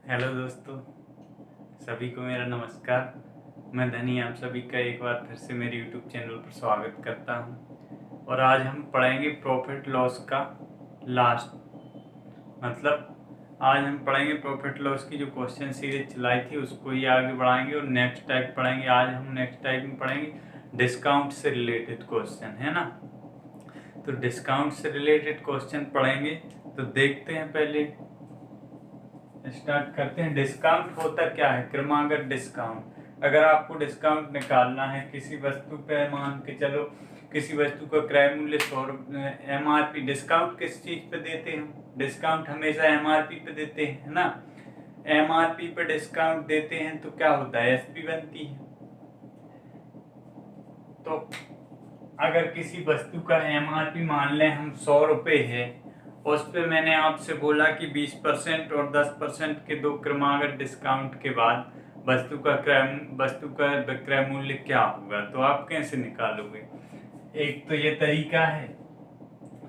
Hello दोस्तों, सभी को मेरा नमस्कार। मैं धनी आप सभी का एक बार फिर से मेरे यूट्यूब चैनल पर स्वागत करता हूं। और आज हम पढ़ेंगे प्रॉफिट लॉस का लास्ट, मतलब आज हम पढ़ेंगे प्रॉफिट लॉस की जो क्वेश्चन सीरीज चलाई थी उसको ही आगे बढ़ाएंगे और नेक्स्ट टाइप पढ़ेंगे। आज हम नेक्स्ट टाइप में पढ़ेंगे डिस्काउंट से रिलेटेड क्वेश्चन, है ना। तो डिस्काउंट से रिलेटेड क्वेश्चन पढ़ेंगे, तो देखते हैं, पहले स्टार्ट करते हैं। डिस्काउंट होता क्या है? क्रमागत डिस्काउंट। अगर आपको डिस्काउंट निकालना है किसी वस्तु पे, मान के चलो किसी वस्तु का क्रय मूल्य 100 MRP। डिस्काउंट किस चीज पे देते हैं? डिस्काउंट हमेशा MRP पे देते हैं ना। MRP पे डिस्काउंट देते हैं तो क्या होता है? SP बनती है। तो अगर किसी वस्तु का MRP मान लें हम 100 रुपये है, उस पे मैंने आपसे बोला कि 20% और 10% के दो क्रमागत डिस्काउंट के बाद वस्तु का विक्रय मूल्य क्या होगा, तो आप कैसे निकालोगे? एक तो ये तरीका है।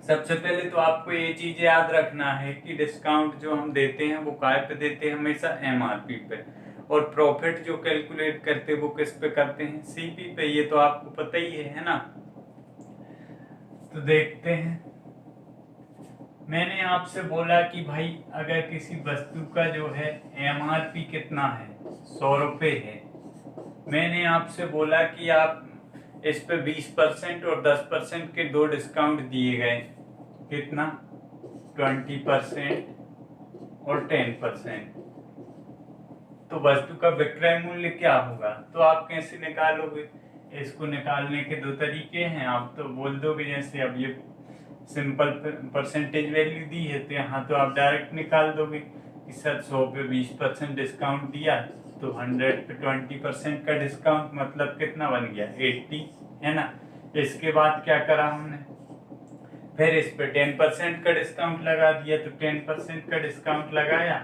सबसे पहले तो आपको ये चीज याद रखना है कि डिस्काउंट जो हम देते हैं वो काय पे देते हैं? हमेशा MRP पे। और प्रॉफिट जो कैलकुलेट करते हैं वो किस पे करते हैं? CP पे। ये तो आपको पता ही है ना। तो देखते हैं, मैंने आपसे बोला कि भाई अगर किसी वस्तु का जो है MRP कितना है, 100 रुपये है। मैंने आपसे बोला कि आप इस पे 20% और 10% के दो डिस्काउंट दिए गए। कितना? 20% और 10%। तो वस्तु का विक्रय मूल्य क्या होगा? तो आप कैसे निकालोगे? इसको निकालने के दो तरीके हैं। आप तो बोल दोगे, जैसे अब ये सिंपल परसेंटेज वैल्यू दी है तो यहाँ तो आप डायरेक्ट निकाल दोगे कि सर 100 पे 20% डिस्काउंट दिया तो 100 पे 20% का डिस्काउंट मतलब कितना बन गया? 80, है ना। इसके बाद क्या करा हमने? फिर इस पे 10% का डिस्काउंट लगा दिया, तो 10% का डिस्काउंट लगाया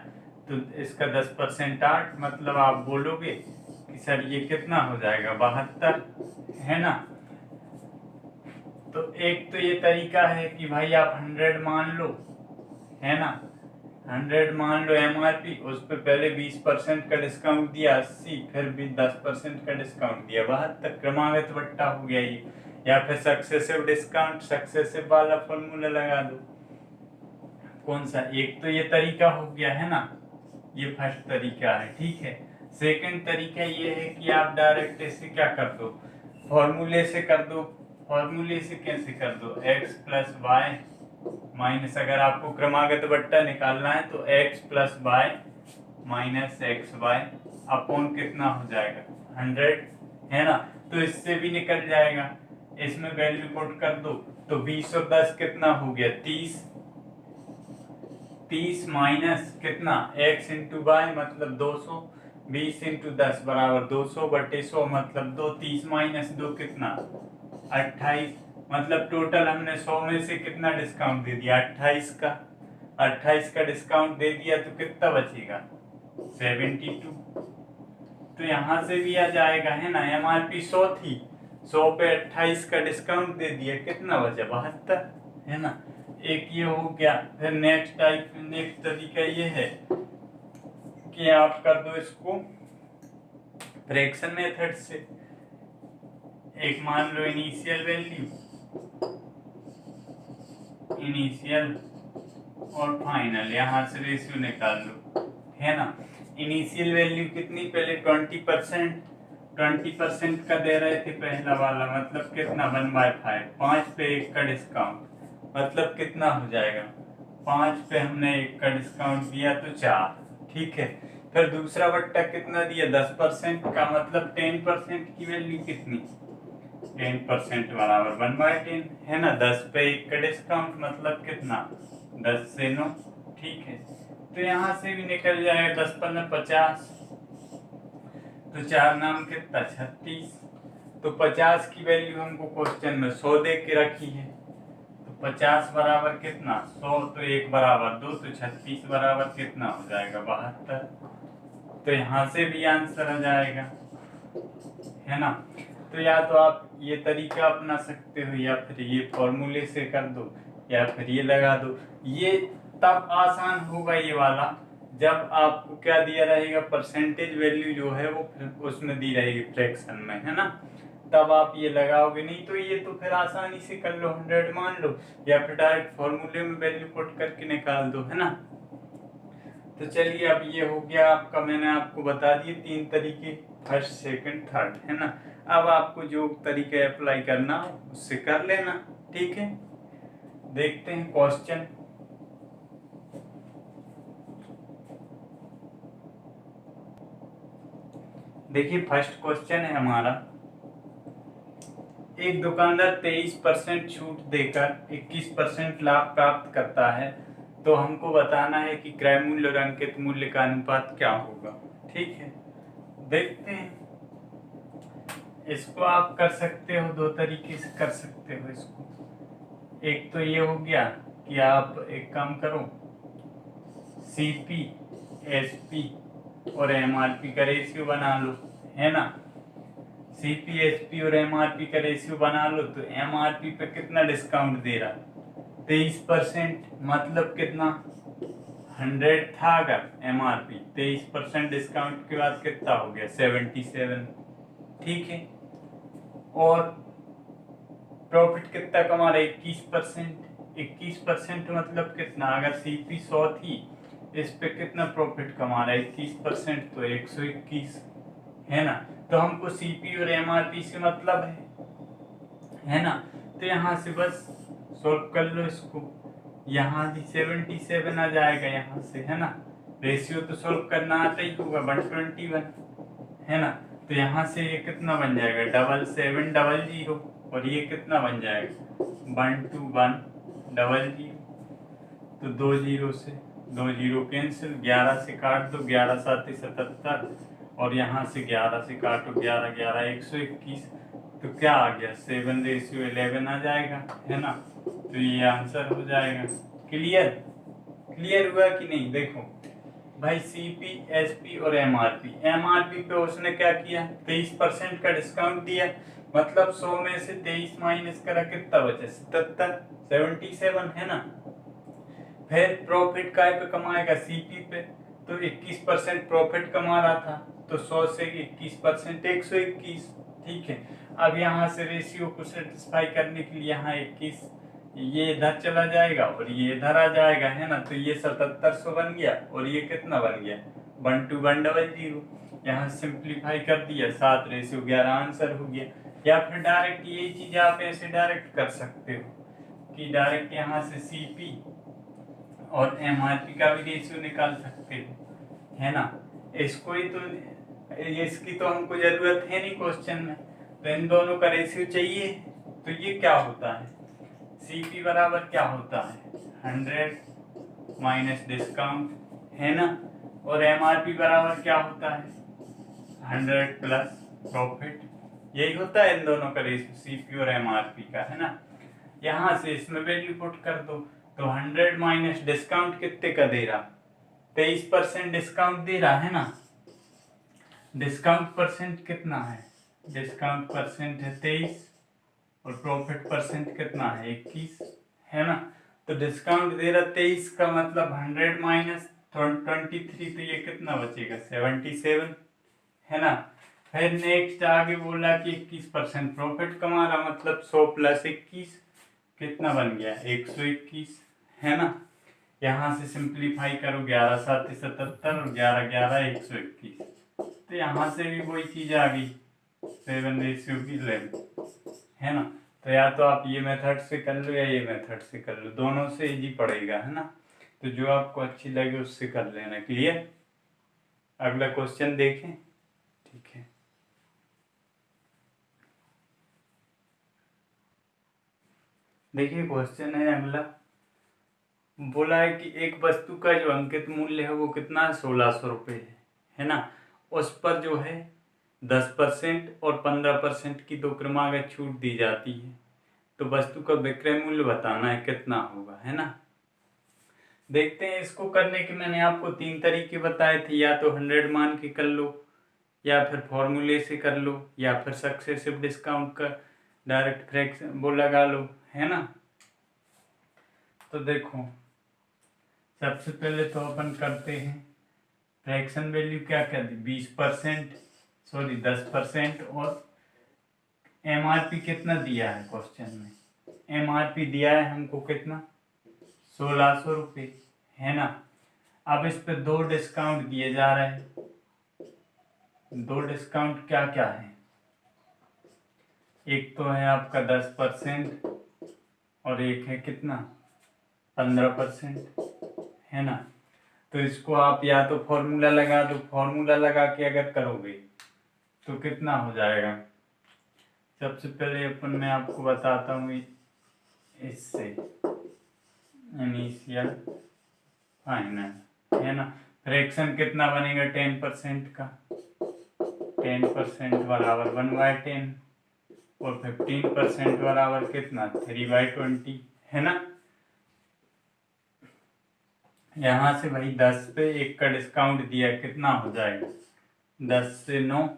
तो इसका 10% 8, मतलब आप बोलोगे कि सर ये कितना हो जाएगा? 72, है ना। तो एक तो ये तरीका है कि भाई आप 100 मान लो, है ना। 100 मान लो MRP, उस पर पहले 20% का डिस्काउंट दिया 80, फिर भी 10% का डिस्काउंट दिया 72। क्रमागत बट्टा हो गया ये। या फिर सक्सेसिव डिस्काउंट, सक्सेसिव वाला फॉर्मूला लगा दो। कौन सा? एक तो ये तरीका हो गया, है ना। ये फर्स्ट तरीका है, ठीक है। सेकंड तरीका ये है कि आप डायरेक्ट इसे क्या कर दो? फॉर्मूले से कर दो। फॉर्मूले से कैसे कर दो? x प्लस वाई माइनस, अगर आपको क्रमागत बट्टा निकालना है तो x plus y minus x y upon कितना हो जाएगा? 100, है ना। तो इससे भी निकल जाएगा। इसमें वैल्यू पुट कर दो तो 20 और 10 कितना हो गया? 30। 30 माइनस कितना? x इंटू वाई मतलब 200। 20 इंटू 10 बराबर 200 बटे 100 मतलब 2। 30 माइनस 2 कितना? 28। मतलब टोटल हमने 100 में से कितना डिस्काउंट दे दिया? 28 का। 28 का डिस्काउंट दे दिया तो कितना बचेगा? 72। तो यहाँ से भी आ जाएगा, है ना। MRP 100 थी, 100 पे 28 का डिस्काउंट दे दिया, कितना बचा? 72, है ना। एक ये हो गया। फिर नेक्स्ट तरीका ये है कि आप कर दो इसको फ्रैक्शन मेथड से। एक मान लो इनिशियल वैल्यू, इनिशियल और फाइनल, यहाँ से रेशियो निकाल लो, है ना। इनिशियल वैल्यू कितनी? पहले 20%। 20% का दे रहे थे पहला वाला, मतलब कितना? 1/5। 5 पे 1 का डिस्काउंट मतलब कितना हो जाएगा? 5 पे हमने 1 का डिस्काउंट दिया तो 4, ठीक है। फिर दूसरा बट्टा कितना दिया? 10% का, मतलब 10% की वैल्यू कितनी? 10% बराबर 1/10, है ना। 10 पे 1 का डिस्काउंट मतलब कितना? 10 से 9, ठीक है। तो यहाँ से भी निकल जाएगा 10 पंद्रह 50, तो 4 नाम कितना? 36। तो 50 की वैल्यू हमको क्वेश्चन में 100 दे के रखी है, तो 50 बराबर कितना? 100, तो 1 बराबर 2, तो 36 बराबर कितना हो जाएगा? 72। तो यहाँ से भी आंसर आ जाएगा, है ना। तो या तो आप ये तरीका अपना सकते हो, या फिर ये फॉर्मूले से कर दो, या फिर ये लगा दो। ये तब आसान होगा ये वाला जब आपको क्या दिया रहेगा, परसेंटेज वैल्यू जो है वो फिर उसमें दी रहेगी फ्रैक्शन में, है ना, तब आप ये लगाओगे। नहीं तो ये तो फिर आसानी से कर लो, 100 मान लो, या फिर डायरेक्ट फॉर्मूले में वैल्यू पुट करके निकाल दो, है ना। तो चलिए अब ये हो गया आपका, मैंने आपको बता दिए 3 तरीके, फर्स्ट सेकंड थर्ड, है ना। अब आपको जो तरीका अप्लाई करना हो उससे कर लेना, ठीक है। देखते हैं क्वेश्चन। देखिए फर्स्ट क्वेश्चन है हमारा, एक दुकानदार 23% छूट देकर 21% लाभ प्राप्त करता है, तो हमको बताना है कि क्रय मूल्य और अंकित मूल्य का अनुपात क्या होगा। ठीक है, देखते हैं। इसको आप कर सकते हो, 2 तरीके से कर सकते हो इसको। एक तो ये हो गया कि आप एक काम करो, सीपी एसपी और एमआरपी का रेशियो बना लो, है ना। सीपीएसपी और एमआरपी का रेशियो बना लो, तो एमआरपी पे कितना डिस्काउंट दे रहा, 23%, मतलब कितना, 100 था अगर एमआरपी, 23% डिस्काउंट के बाद कितना हो गया, 77। ठीक है, और प्रॉफिट कितना कमा रहा है, 21%। 21% मतलब कितना, अगर सीपी 100 थी, इस पे कितना प्रॉफिट कमा रहा है, 21%, तो 121, है ना। तो हमको सीपी और एमआरपी से मतलब है ना। तो यहाँ से बस सॉल्व कर लो इसको, यहाँ भी 77 आ जाएगा यहाँ से, है ना। रेशियो तो सॉल्व करना आता ही होगा, 121, है ना। तो यहाँ से ये कितना बन जाएगा, 7700, और ये कितना बन जाएगा, 12100। तो 2 जीरो से 2 जीरो कैंसिल, 11 से काट दो, 11 7 77, और यहाँ से 11 से काटो, 11 11 121, तो क्या आ गया, 7:11 आ जाएगा, है ना। तो ये आंसर हो जाएगा। क्लियर, क्लियर हुआ कि नहीं। देखो भाई, सीपी एसपी और एमआरपी, एमआरपी पे उसने क्या किया, 23% का डिस्काउंट दिया, मतलब 100 में से 23 माइनस करा, कितना बचा, 77, 77, है ना। फिर प्रॉफिट काय पे कमाएगा, सीपी पे, तो 21% प्रॉफिट कमा रहा था, तो 100 से 21% 121। ठीक है, अब यहाँ से रेशियो को सेटिस्फाई करने के लिए यहाँ 21 ये इधर चला जाएगा और ये इधर आ जाएगा, है ना। तो ये 7700 बन गया, और ये कितना बन गया, 12100। यहाँ सिंप्लीफाई कर दिया, 7:11 आंसर हो गया। या फिर डायरेक्ट ये चीज आप ऐसे डायरेक्ट कर सकते हो कि डायरेक्ट यहाँ से सीपी और एमआरपी का भी रेशियो निकाल सकते हो, है ना। इसको ही तो, इसकी तो हमको जरूरत है नहीं क्वेश्चन में, तो इन दोनों का रेशियो चाहिए। तो ये क्या होता है, सीपी बराबर क्या होता है, 100 माइनस डिस्काउंट, है ना। और एमआरपी बराबर क्या होता है, 100 प्लस प्रॉफिट। यही होता है इन दोनों का रेशियो, सीपी और एमआरपी का, है ना। यहाँ से इसमें वैल्यू पुट कर दो, तो 100 माइनस डिस्काउंट कितने का दे रहा, 23% डिस्काउंट दे रहा, है ना। डिस्काउंट परसेंट कितना है, डिस्काउंट परसेंट है 23, और प्रॉफिट परसेंट कितना है, 21, है ना। तो डिस्काउंट दे रहा 23 का, मतलब 100 माइनस 23, तो ये कितना बचेगा, 77, है ना। फिर नेक्स्ट आगे बोला कि 21% प्रॉफिट कमा रहा, मतलब 100 प्लस 21 कितना बन गया, 121, है ना। यहाँ से सिंप्लीफाई करो, 11 7 77, और 11 11 121, तो यहाँ से भी वही चीज आ गई, 7:11, है ना। तो या तो आप ये मेथड से कर लो या ये मेथड से कर लो, दोनों से इजी पड़ेगा, है ना। तो जो आपको अच्छी लगे उससे कर लेना। क्लियर, अगला क्वेश्चन देखें। ठीक है, देखिए क्वेश्चन है अगला, बोला है कि एक वस्तु का जो अंकित मूल्य है वो कितना है, 1600 रुपये है ना। उस पर जो है 10% और 15% की 2 क्रमागत छूट दी जाती है, तो वस्तु का विक्रय मूल्य बताना है कितना होगा, है ना। देखते हैं, इसको करने के मैंने आपको 3 तरीके बताए थे, या तो 100 मान के कर लो, या फिर फॉर्मूले से कर लो, या फिर सक्सेसिव डिस्काउंट का डायरेक्ट फ्रैक्शन वो लगा लो, है ना। तो देखो, सबसे पहले तो अपन करते हैं फ्रैक्शन वैल्यू क्या क्या दी, 20%, सॉरी 10%, और एमआरपी कितना दिया है क्वेश्चन में, एमआरपी दिया है हमको कितना, 1600 रुपये, है ना। अब इस पे दो डिस्काउंट दिए जा रहे हैं, दो डिस्काउंट क्या क्या है, एक तो है आपका 10% और एक है कितना, 15%, है ना। तो इसको आप या तो फॉर्मूला लगा दो, फॉर्मूला लगा के अगर करोगे तो कितना हो जाएगा। सबसे पहले अपन मैं आपको बताता हूँ इससे, इनिशियल फाइनल, है ना। फ्रैक्शन कितना बनेगा 10% का, 10% बराबर 1/10, और 15% बराबर कितना, 3/20, है ना। यहाँ से भाई 10 पे 1 का डिस्काउंट दिया, कितना हो जाएगा, 10 से 9,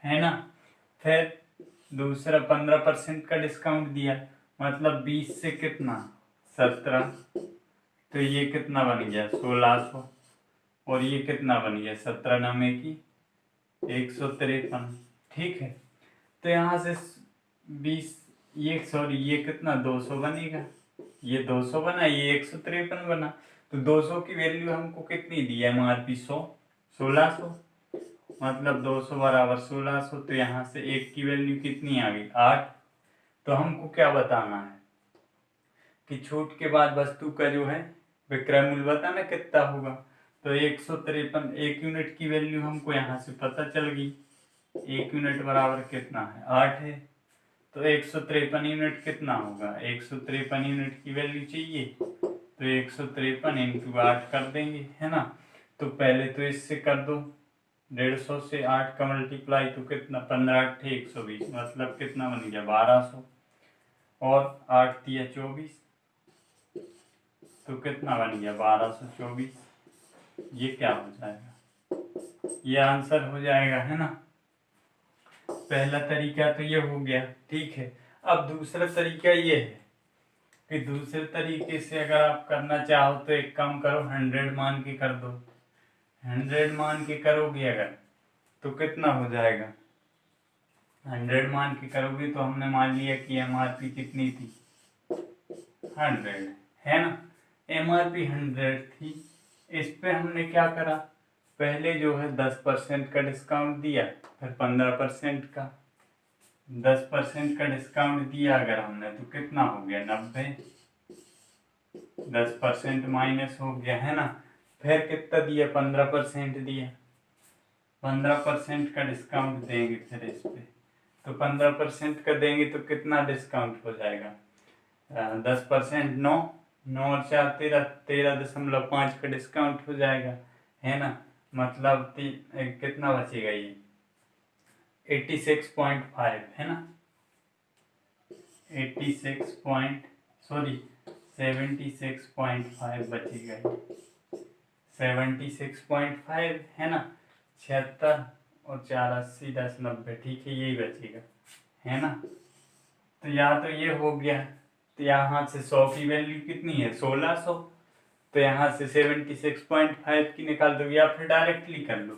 है ना। फिर दूसरा 15% का डिस्काउंट दिया, मतलब 20 से कितना, 17, तो ये कितना बन गया 1600, और ये कितना बन गया 17 9 की 153, ठीक है। तो यहाँ से 20, ये सॉरी ये कितना 200 बनेगा, ये 200 बना, ये 153 बना, तो 200 की वैल्यू हमको कितनी दी है, एमआरपी 1600, मतलब 200 बराबर 1600, तो यहाँ से 1 की वैल्यू कितनी आ गई 8। तो हमको क्या बताना है कि छूट के बाद वस्तु का जो है विक्रय मूल्य बताना कितना होगा। तो 153, 1 यूनिट की वैल्यू हमको यहाँ से पता चल गई, 1 यूनिट बराबर कितना है 8 है, तो 153 यूनिट कितना होगा, 153 यूनिट की वैल्यू चाहिए, तो 153 इंटू 8 कर देंगे, है ना। तो पहले तो इससे कर दो, 150 से 8 का मल्टीप्लाई, तो कितना 15 8 120, मतलब कितना बन गया 1200, और 8 दिया 24, तो कितना बन गया 1224, ये क्या हो जाएगा, ये आंसर हो जाएगा, है ना। पहला तरीका तो ये हो गया, ठीक है। अब दूसरा तरीका ये है कि दूसरे तरीके से अगर आप करना चाहो तो एक काम करो, 100 मान के कर दो, 100 मान के करोगे अगर तो कितना हो जाएगा, 100 मान के करोगे तो हमने मान लिया कि एमआरपी कितनी थी 100, है ना। एमआरपी 100 थी, इस पे हमने क्या करा, पहले जो है 10% का डिस्काउंट दिया, फिर 15% का, 10% का डिस्काउंट दिया अगर हमने तो कितना हो गया 90, 10% माइनस हो गया, है ना। फिर कितना दिया 15% दिया, 15% का डिस्काउंट देंगे फिर इस पे, तो 15% का देंगे तो कितना डिस्काउंट हो जाएगा, 10% 9, 9 और 4 13, 13.5 का डिस्काउंट हो जाएगा, है ना। मतलब कितना बचेगा ये 86.5, है ना, 76.5 बचेगा ये, 76.5, है ना। 76 और 4 80 10 90, ठीक है, यही बचेगा, है ना। तो यहाँ तो ये हो गया, तो यहाँ से 100 की वैल्यू कितनी है 1600, तो यहाँ से 76.5 की निकाल दो, या फिर डायरेक्टली कर लो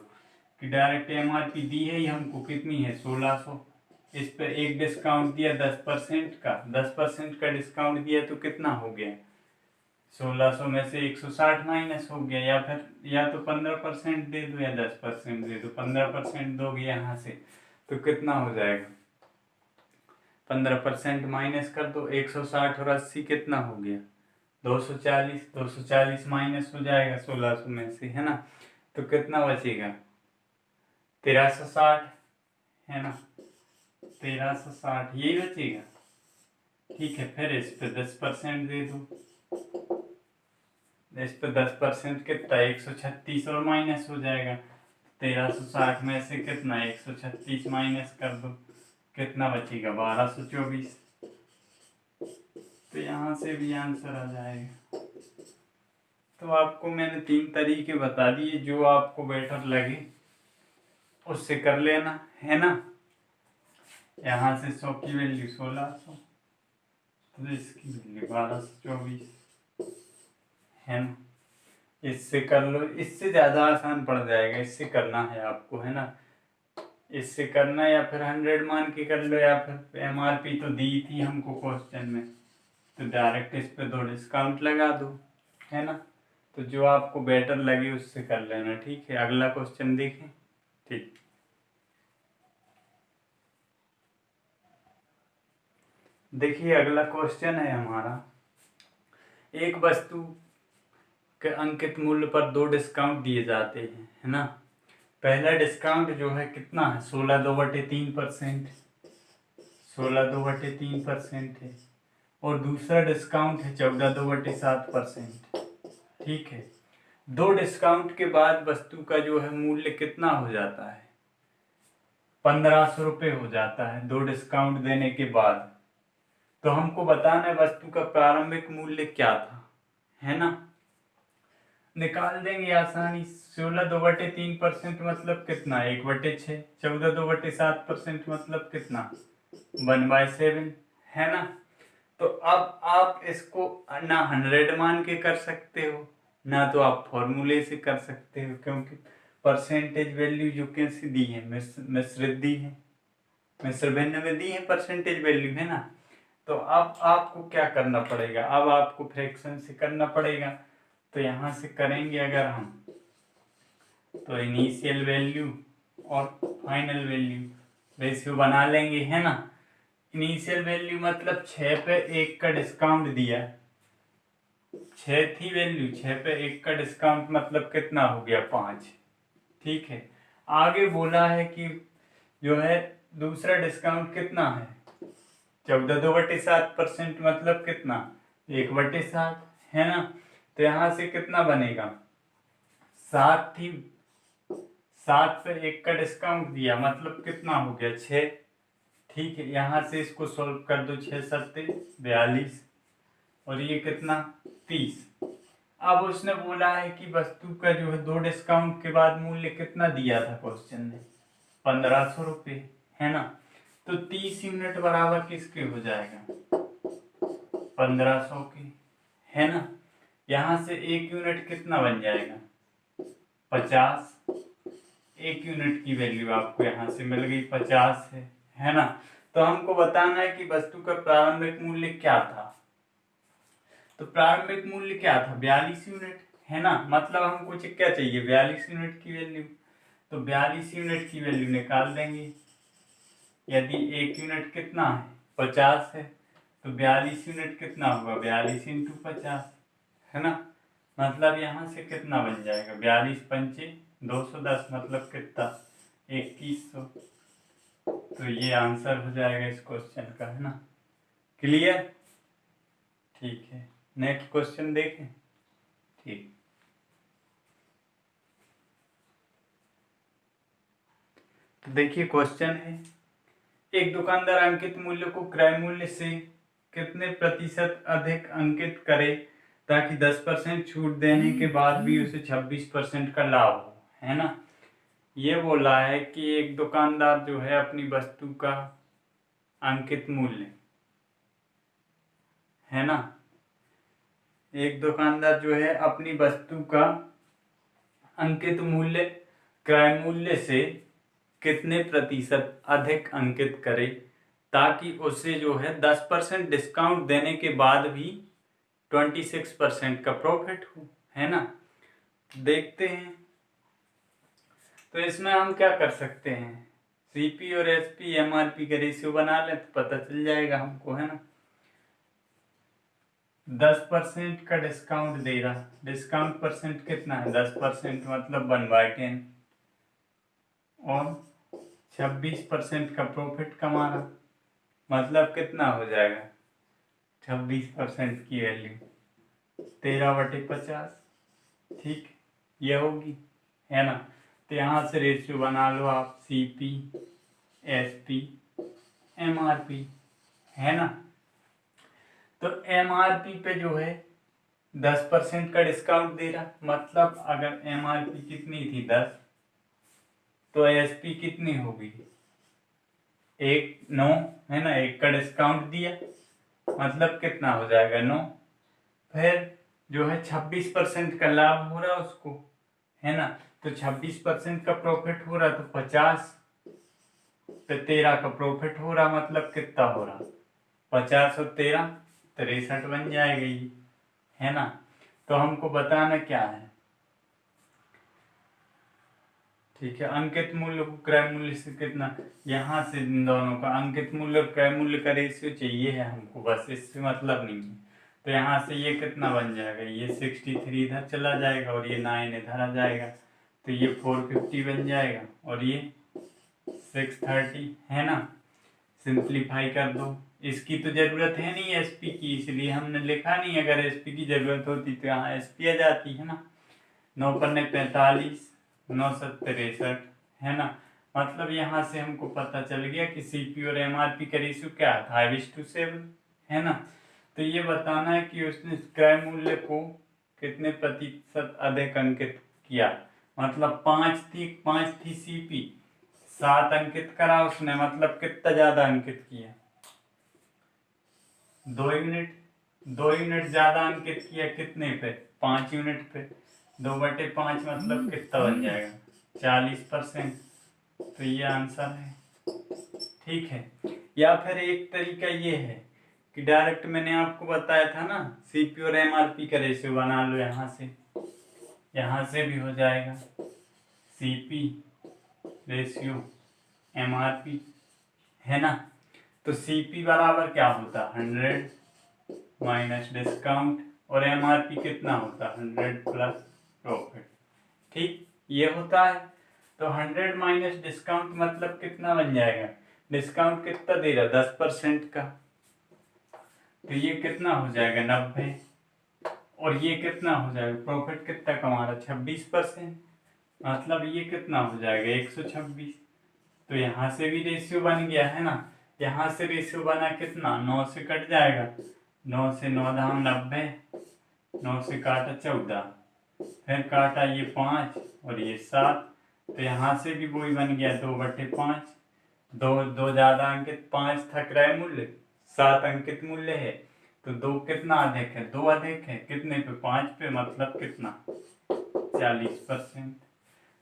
कि डायरेक्ट एमआरपी दी है ही हमको कितनी है 1600, इस पर एक डिस्काउंट दिया 10% का, 10% का डिस्काउंट दिया तो कितना हो गया 1600 में से 160 माइनस हो गया, या फिर या तो 15% दे दो या 10% दे दो, 15% दोगे यहाँ से तो कितना हो जाएगा, 15% माइनस कर दो, 160 और 80 कितना हो गया 240, 240 माइनस हो जाएगा 1600 में से, है ना। तो कितना बचेगा 1360, है ना, 1360 यही बचेगा, ठीक है। फिर इस पे 10% दे दो, इस पे 10% कितना 136 और माइनस हो जाएगा, 1360 में से कितना 136 माइनस कर दो, कितना बचेगा 1224, तो यहाँ से भी आंसर आ जाएगा। तो आपको मैंने 3 तरीके बता दिए, जो आपको बेटर लगे उससे कर लेना, है ना। यहाँ से 100 की वैल्यू 1600, तो इसकी वैल्यू 1224, है ना। इससे कर लो, इससे ज़्यादा आसान पड़ जाएगा, इससे करना है आपको, है ना। इससे करना या फिर 100 मान के कर लो, या फिर MRP तो दी थी हमको क्वेश्चन में, तो डायरेक्ट इस पे 2 डिस्काउंट लगा दो, है ना। तो जो आपको बेटर लगे उससे कर लेना, ठीक है। अगला क्वेश्चन देखें। ठीक, देखिए अगला क्वेश्चन है हमारा, एक वस्तु के अंकित मूल्य पर 2 डिस्काउंट दिए जाते हैं, है ना। पहला डिस्काउंट जो है कितना है, 16/3%, 16/3% है। और दूसरा डिस्काउंट है 14/7%। ठीक है। 2 डिस्काउंट के बाद वस्तु का जो है मूल्य कितना हो जाता है, 1500 रुपये हो जाता है 2 डिस्काउंट देने के बाद। तो हमको बताना है वस्तु का प्रारंभिक मूल्य क्या था, है ना। निकाल देंगे आसानी। 16/3% मतलब कितना, 1/6। 14/7% मतलब कितना, 1/7, है ना। तो अब आप इसको ना 100 मान के कर सकते हो, ना तो आप फॉर्मूले से कर सकते हो, क्योंकि परसेंटेज वैल्यू जो कैसी दी है, मिश्रित दी है, मिश्र भिन्न में दी है परसेंटेज वैल्यू, है ना। तो अब आपको क्या करना पड़ेगा, अब आपको फ्रैक्शन से करना पड़ेगा। तो यहाँ से करेंगे अगर हम, तो इनिशियल वैल्यू और फाइनल वैल्यू रेशियो बना लेंगे, है ना। इनिशियल वैल्यू मतलब 6 पे 1 का डिस्काउंट दिया, 6 थी वैल्यू, 6 पे 1 का डिस्काउंट मतलब कितना हो गया, 5। ठीक है। आगे बोला है कि जो है दूसरा डिस्काउंट कितना है, 14/7% मतलब कितना, 1/7, है ना। तो यहाँ से कितना बनेगा, 7 थी, 7 पे 1 का डिस्काउंट दिया मतलब कितना हो गया, 6। ठीक है। यहाँ से इसको सॉल्व कर दो, 6 7 42, और ये कितना, 30। अब उसने बोला है कि वस्तु का जो है 2 डिस्काउंट के बाद मूल्य कितना दिया था क्वेश्चन ने, 1500 रुपये, है ना। तो 30 यूनिट बराबर किसके हो जाएगा, 1500 के, है ना। यहाँ से 1 यूनिट कितना बन जाएगा, 50। 1 यूनिट की वैल्यू आपको यहाँ से मिल गई 50 है ना। तो हमको बताना है कि वस्तु का प्रारंभिक मूल्य क्या था। तो प्रारंभिक मूल्य क्या था, 42 यूनिट, है ना। मतलब हमको क्या चाहिए, 42 यूनिट की वैल्यू। तो 42 यूनिट की वैल्यू निकाल देंगे। यदि 1 यूनिट कितना है, 50 है, तो 42 यूनिट कितना होगा, 42 × 50, है ना। मतलब यहाँ से कितना बन जाएगा, 42 पंचे 210 मतलब कितना, 2100। तो ये आंसर हो जाएगा इस क्वेश्चन का, है ना। क्लियर, ठीक है। नेक्स्ट क्वेश्चन देखें। ठीक, तो देखिए क्वेश्चन है, एक दुकानदार अंकित मूल्य को क्रय मूल्य से कितने प्रतिशत अधिक अंकित करे ताकि 10% छूट देने के बाद भी उसे 26% का लाभ हो, है ना। ये बोला है कि एक दुकानदार जो है अपनी वस्तु का अंकित मूल्य, है ना, एक दुकानदार जो है अपनी वस्तु का अंकित मूल्य क्रय मूल्य से कितने प्रतिशत अधिक अंकित करे ताकि उसे जो है 10% डिस्काउंट देने के बाद भी 26% का प्रॉफिट हो, है ना। देखते हैं। तो इसमें हम क्या कर सकते हैं, सीपी और एसपी एमआरपी का रेशियो बना लें तो पता चल जाएगा हमको, है ना। 10% का डिस्काउंट दे रहा, डिस्काउंट परसेंट कितना है, 10% मतलब 1/10, और 26% का प्रॉफिट कमा रहा, मतलब कितना हो जाएगा, 26% की वैल्यू 13/50। ठीक, ये होगी, है ना। तो यहाँ से रेशियो बना लो आप, सीपी एसपी एमआरपी, है ना। तो एमआरपी पे जो है 10% का डिस्काउंट दे रहा, मतलब अगर एमआरपी कितनी थी 10, तो एसपी कितनी होगी, 9, है ना। 1 का डिस्काउंट दिया मतलब कितना हो जाएगा, 9। फिर जो है 26% का लाभ हो रहा उसको, है ना। तो 26% का प्रॉफिट हो रहा, तो 50 पे 13 का प्रॉफिट हो रहा, मतलब कितना हो रहा, 50 और 13 63 बन जाएगा ये, है ना। तो हमको बताना क्या है, ठीक है। अंकित मूल्य को क्रय मूल्य से कितना, यहाँ से इन दोनों का अंकित मूल्य और क्रय मूल्य का रेशियो चाहिए है हमको, बस इससे मतलब नहीं है। तो यहाँ से ये कितना बन जाएगा, ये 63 इधर चला जाएगा और ये 9 इधर आ जाएगा, तो ये 450 बन जाएगा और ये 630, है ना। सिंप्लीफाई कर दो, इसकी तो जरूरत है नहीं एसपी की, इसलिए हमने लिखा नहीं। अगर एसपी की जरूरत होती तो यहाँ एसपी आ जाती, है ना। 9 पन्ने 45, 9 63, है ना। मतलब यहाँ से हमको पता चल गया कि सीपी और एमआरपी का रेशियो क्या है, 5:7, है ना। तो ये बताना है कि उसने क्रय मूल्य को कितने प्रतिशत अधिक अंकित किया, मतलब 5 थी सीपी, 7 अंकित करा उसने, मतलब कितना ज्यादा अंकित किया, 2 यूनिट, 2 यूनिट ज्यादा अंकित किया, कितने पे, 5 यूनिट पे। 2/5 मतलब कितना बन जाएगा, 40%। तो ये आंसर है, ठीक है। या फिर एक तरीका ये है कि डायरेक्ट मैंने आपको बताया था ना, सीपी और एमआरपी का रेशियो बना लो, यहाँ से भी हो जाएगा, सीपी रेशियो एमआरपी, है ना। तो सीपी बराबर क्या होता, 100 माइनस डिस्काउंट, और एमआरपी कितना होता, 100 प्लस प्रॉफिट, ठीक ये होता है। तो 100 माइनस डिस्काउंट मतलब कितना बन जाएगा, डिस्काउंट कितना दे रहा, 10% का, तो ये कितना हो जाएगा, 90, और ये कितना हो जाएगा, प्रॉफिट कितना कमा रहा, 26%, मतलब ये कितना हो जाएगा, 126। तो यहाँ से भी रेशियो बन गया, है ना। यहाँ से रेशियो बना कितना, 9 से कट जाएगा, 9 से 9 धाम 90, 9 से काटा 14, फिर काटा ये 5 और ये 7, तो यहाँ से भी वही बन गया, 2/5, दो ज्यादा अंकित, 5 था क्रय मूल्य, 7 अंकित मूल्य है, तो 2 कितना अधिक है, 2 अधिक है, कितने पे, 5 पे, मतलब कितना, 40%।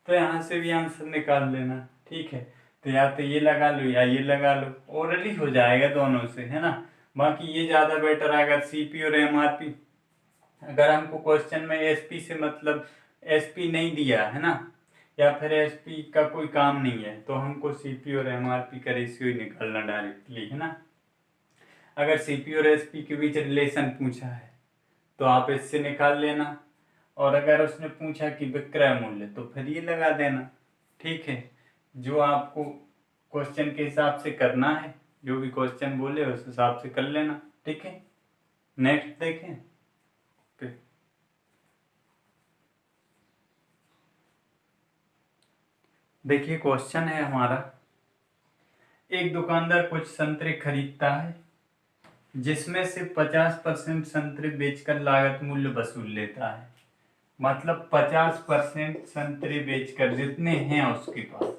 तो यहाँ से भी आंसर निकाल लेना, ठीक है। तो या तो ये लगा लो या ये लगा लो, ओरली हो जाएगा दोनों से, है ना। बाकी ये ज्यादा बेटर आएगा, सीपी और एमआरपी। अगर हमको क्वेश्चन में एसपी से मतलब एसपी नहीं दिया है ना, या फिर एसपी का कोई काम नहीं है, तो हमको सीपी और एमआरपी का रेशियो ही निकालना डायरेक्टली, है ना। अगर सीपी और एसपी के बीच रिलेशन पूछा है तो आप इससे निकाल लेना, और अगर उसने पूछा कि विक्रय मूल्य, तो फिर ये लगा देना, ठीक है। जो आपको क्वेश्चन के हिसाब से करना है, जो भी क्वेश्चन बोले उस हिसाब से कर लेना, ठीक है। नेक्स्ट देखें, देखिए क्वेश्चन है हमारा, एक दुकानदार कुछ संतरे खरीदता है जिसमें से 50% संतरे बेचकर लागत मूल्य वसूल लेता है, मतलब 50% संतरे बेचकर, जितने हैं उसके पास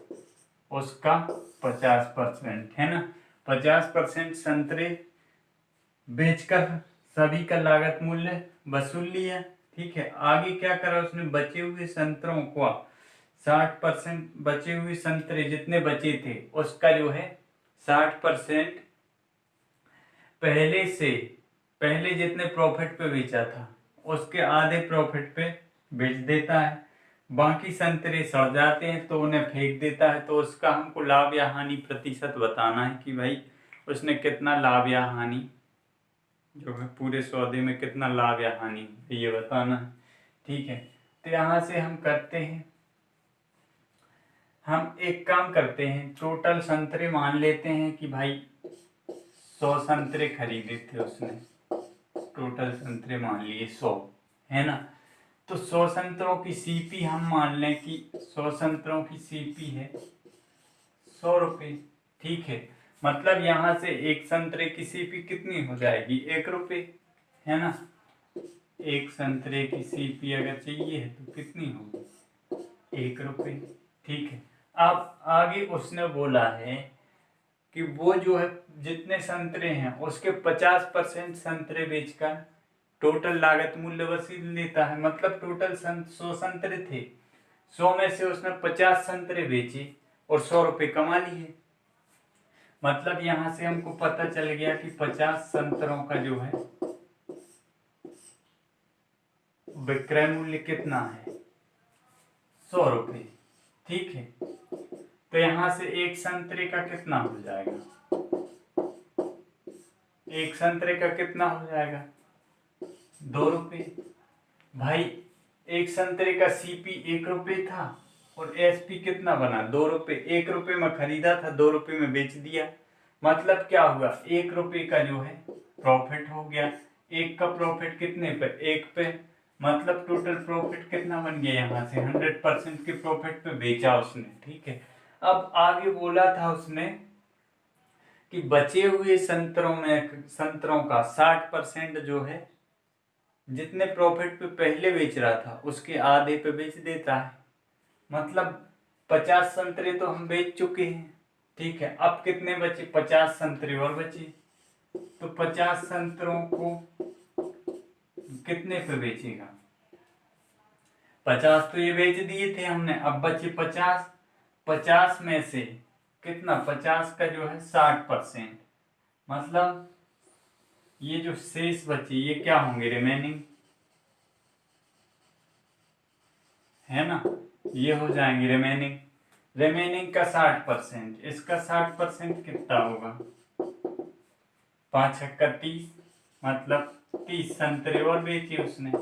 उसका 50%, है ना। 50% संतरे बेचकर सभी का लागत मूल्य वसूल लिया, ठीक है। आगे क्या करा उसने, बचे हुए संतरों को, 60% बचे हुए संतरे जितने बचे थे उसका जो है 60% पहले जितने प्रॉफिट पे बेचा था उसके आधे प्रॉफिट पे बेच देता है। बाकी संतरे सड़ जाते हैं तो उन्हें फेंक देता है, तो उसका हमको लाभ या हानि प्रतिशत बताना है कि भाई उसने कितना लाभ या हानि, जो है पूरे सौदे में कितना लाभ या हानि, ये बताना है, ठीक है। तो यहाँ से हम करते हैं, हम एक काम करते हैं, टोटल संतरे मान लेते हैं कि भाई 100 संतरे खरीदे थे उसने, टोटल संतरे मान लिए 100, है ना। तो 100 संतरों की सीपी हम मान लें कि 100 संतरों की सीपी है 100 रुपये, ठीक है। मतलब यहाँ से एक संतरे की सीपी कितनी हो जाएगी, 1 रुपये, है ना। एक संतरे की सीपी अगर चाहिए है तो कितनी होगी, 1 रुपये, ठीक है। अब आगे उसने बोला है कि वो जो है जितने संतरे हैं उसके 50% संतरे बेचकर टोटल लागत मूल्य वसूल लेता है। मतलब टोटल 100 संतरे थे, 100 में से उसने 50 संतरे बेचे और 100 रुपये कमा लिए। मतलब यहां से हमको पता चल गया कि 50 संतरों का जो है विक्रय मूल्य कितना है, 100 रुपये। ठीक है, तो यहां से एक संतरे का कितना हो जाएगा, एक संतरे का कितना हो जाएगा, 2 रुपये। भाई एक संतरे का सीपी 1 रुपये था और एसपी कितना बना, 2 रुपये। 1 रुपये में खरीदा था, 2 रुपये में बेच दिया। मतलब क्या हुआ, 1 रुपये का जो है प्रॉफिट हो गया। एक का प्रॉफिट कितने पे, 1 पे। मतलब टोटल प्रॉफिट कितना बन गया, यहाँ से 100% के प्रॉफिट पे बेचा उसने। ठीक है, अब आगे बोला था उसने कि बचे हुए संतरों का 60% जो है जितने प्रॉफिट पे पहले बेच रहा था उसके आधे पे बेच देता है। मतलब 50 संतरे तो हम बेच चुके हैं। ठीक है, अब कितने बचे, 50 संतरे और बचे। तो 50 संतरों को कितने पे बेचेगा, 50 तो ये बेच दिए थे हमने, अब बचे 50। 50 में से कितना, 50 का जो है 60%। मतलब ये जो शेष बचे ये क्या होंगे, रिमेनिंग, है ना, ये हो जाएंगे रिमेनिंग। रिमेनिंग का 60%, इसका 60% कितना होगा, 5 छक्का 30। मतलब 30 संतरे और बेचे उसने,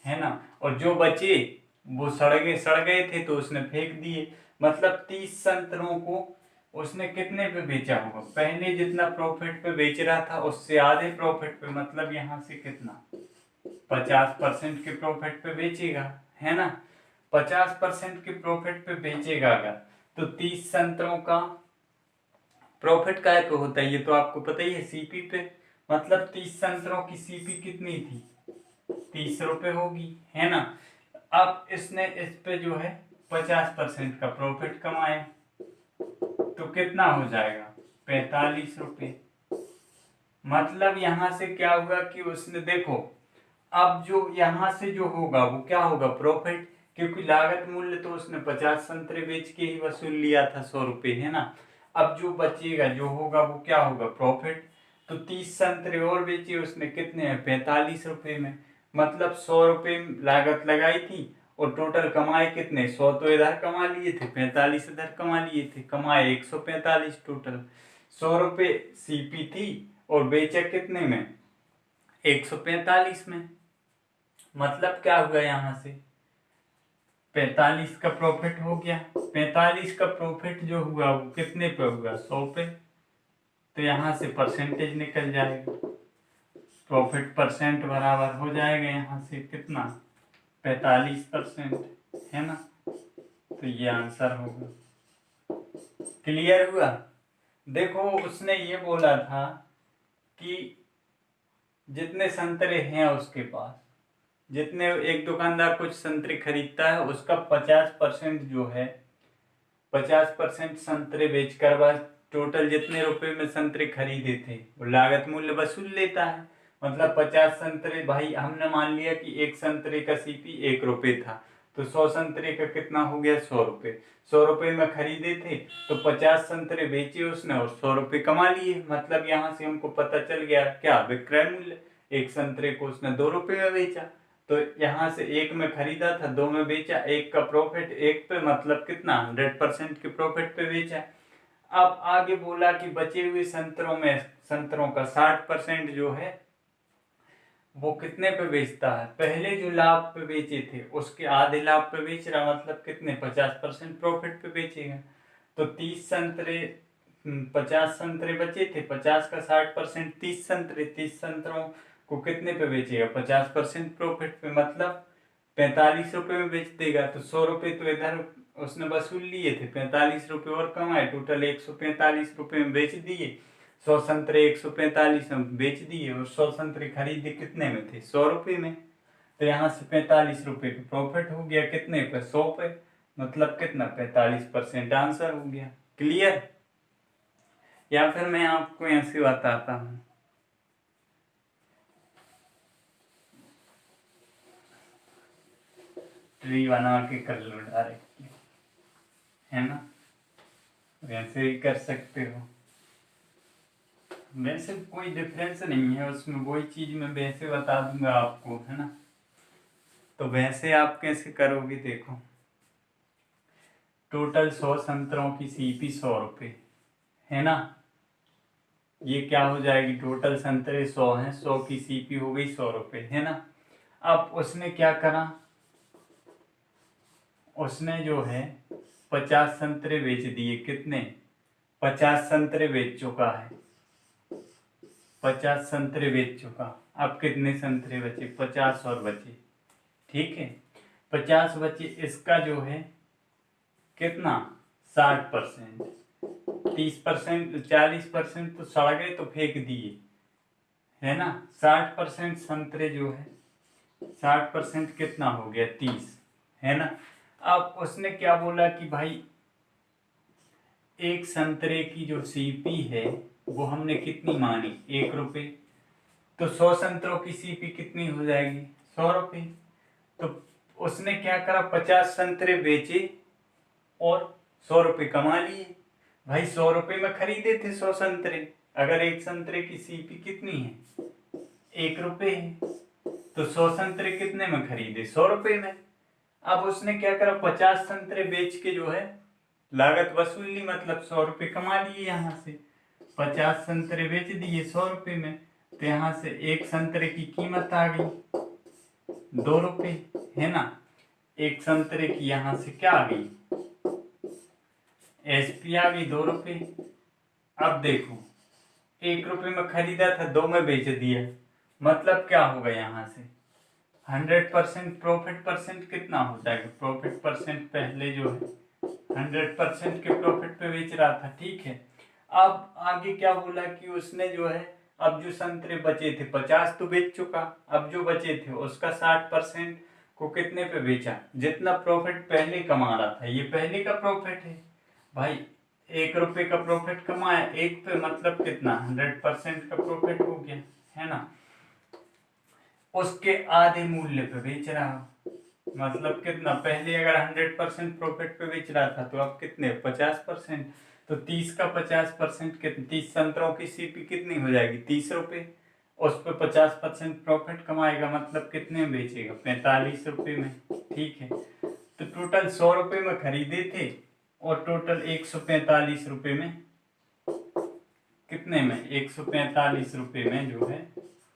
है ना। और जो बचे वो सड़ गए थे तो उसने फेंक दिए। मतलब 30 संतरों को उसने कितने पे बेचा होगा, पहले जितना प्रॉफिट पे बेच रहा था उससे आधे प्रॉफिट पे। मतलब यहाँ से कितना, 50% के प्रॉफिट पे बेचेगा, है ना। 50% के प्रॉफिट पे बेचेगा अगर, तो 30 संतरों का प्रॉफिट काय पे होता है, ये तो आपको पता ही है, सीपी पे। मतलब 30 संतरों की सीपी कितनी थी, 30 रुपए होगी, है ना। अब इसने इस पे जो है 50% का प्रॉफिट कमाया, तो कितना हो जाएगा, 45 रुपये। मतलब यहां से क्या होगा कि उसने, देखो अब जो यहां से जो होगा वो क्या होगा, प्रॉफिट। क्योंकि लागत मूल्य तो उसने 50 संतरे बेच के ही वसूल लिया था, 100 रुपये, है ना। अब जो बचेगा जो होगा वो क्या होगा, प्रॉफिट। तो 30 संतरे और बेचे उसने, कितने हैं, 45 रुपये में। मतलब 100 रुपये लागत लगाई थी और टोटल कमाए कितने, 100 तो इधर कमा लिए थे, 45 इधर कमा लिए थे, कमाए 145 टोटल। 100 रुपये सीपी थी और बेचा कितने में, 145 में। मतलब क्या हुआ, यहाँ से 45 का प्रॉफिट हो गया। 45 का प्रॉफिट जो हुआ वो कितने पे हुआ, 100 पे। तो यहाँ से परसेंटेज निकल जाएगा, प्रॉफिट परसेंट बराबर हो जाएगा यहाँ से कितना, 45%, है ना। तो ये आंसर होगा। क्लियर हुआ। देखो उसने ये बोला था कि जितने संतरे हैं उसके पास, जितने एक दुकानदार कुछ संतरे खरीदता है उसका 50% जो है, 50% संतरे बेचकर बस टोटल जितने रुपए में संतरे खरीदे थे वो लागत मूल्य वसूल लेता है। मतलब 50 संतरे, भाई हमने मान लिया कि एक संतरे का सीपी 1 रुपये था, तो 100 संतरे का कितना हो गया, 100 रुपये। 100 रुपये में खरीदे थे तो 50 संतरे बेचे उसने और 100 रुपये कमा लिए। मतलब यहाँ से हमको पता चल गया क्या, विक्रय मूल्य। एक संतरे को उसने 2 रुपये में बेचा, तो यहाँ से 1 में खरीदा था, 2 में बेचा, 1 का प्रॉफिट 1 पे, मतलब कितना, 100% के प्रॉफिट पे बेचा। अब आगे बोला कि बचे हुए संतरों का 60% जो है वो कितने पे बेचता है, पहले जो लाभ पे बेचे थे उसके आधे लाभ पे बेच रहा। मतलब कितने, 50% प्रॉफिट पे बेचेगा। तो 50 संतरे बचे थे, 50 का 60%, 30 संतरे, 30 संतरों को कितने पे बेचेगा, 50% प्रॉफिट पे। मतलब 45 रुपये में बेच देगा। तो 100 रुपये तो इधर उसने वसूल लिए थे, 45 रुपये और कमाए, टोटल 145 रुपये में बेच दिए। 100 संतरे 145 में बेच दिए और 100 संतरे खरीदे कितने में थे, 100 रुपये में। तो यहाँ से 45 रुपये का प्रॉफिट हो गया, कितने पे, 100 पे। मतलब कितना, 45% आंसर हो गया। क्लियर। या फिर मैं आपको ऐसे बताता हूँ, ट्री बना के कर लो डायरेक्ट, है ना, वैसे ही कर सकते हो। वैसे कोई डिफरेंस नहीं है उसमें, वही चीज मैं वैसे बता दूंगा आपको, है ना। तो वैसे आप कैसे करोगे, देखो टोटल 100 संतरों की सीपी 100 रुपये, है ना। ये क्या हो जाएगी, टोटल संतरे 100 हैं, 100 की सीपी हो गई 100 रुपये, है ना। अब उसने क्या करा, उसने जो है 50 संतरे बेच दिए, कितने, 50 संतरे बेच चुका है, 50 संतरे बेच चुका। अब कितने संतरे बचे, 50 और बचे, ठीक है, 50 बचे, इसका जो है कितना 60%, 30%, 40% तो सड़ गए तो फेंक दिए, है ना। 60% संतरे जो है, 60% कितना हो गया 30, है ना। अब उसने क्या बोला कि भाई एक संतरे की जो सीपी है वो हमने कितनी मानी, 1 रुपये, तो 100 संतरों की सीपी कितनी हो जाएगी, 100 रुपये। तो उसने क्या करा, 50 संतरे बेचे और 100 रुपये कमा लिए। भाई 100 रुपये में खरीदे थे 100 संतरे, अगर एक संतरे की सीपी कितनी है, 1 रुपये है, तो 100 संतरे कितने में खरीदे, 100 रुपये में। अब उसने क्या करा, 50 संतरे बेच के जो है लागत वसूल ली, मतलब 100 रुपये कमा लिए यहाँ से। 50 संतरे बेच दिए 100 रुपये में, तो यहाँ से एक संतरे की कीमत आ गई 2 रुपये, है ना। एक संतरे की यहाँ से क्या आ गई, एसपी आ गई 2 रुपये। अब देखो 1 रुपये में खरीदा था, 2 में बेच दिया, मतलब क्या होगा यहाँ से 100% प्रॉफिट परसेंट कितना हो जाएगा, प्रॉफिट परसेंट पहले जो है 100% के प्रॉफिट पे बेच रहा था, ठीक है। अब आगे क्या बोला कि उसने जो है, अब जो संतरे बचे थे 50 तो बेच चुका, अब जो बचे थे उसका 60% को कितने पे बेचा, जितना प्रॉफिट पहले कमा रहा था, ये पहले का प्रॉफिट है भाई। 1 रुपये का प्रॉफिट कमाया एक पे, मतलब कितना 100% का प्रॉफिट हो गया, है ना। उसके आधे मूल्य पे बेच रहा, मतलब कितना, पहले अगर 100% प्रॉफिट पे बेच रहा था तो अब कितने 50%, तो 30 का 50% कितने, 30 संतरों की सीपी कितनी हो जाएगी 30 रुपये, उस पर 50% प्रॉफिट कमाएगा, मतलब कितने में बेचेगा 45 रुपये में, ठीक है। तो टोटल 100 रुपये में खरीदे थे और टोटल 145 रुपये में, कितने में 145 रुपये में जो है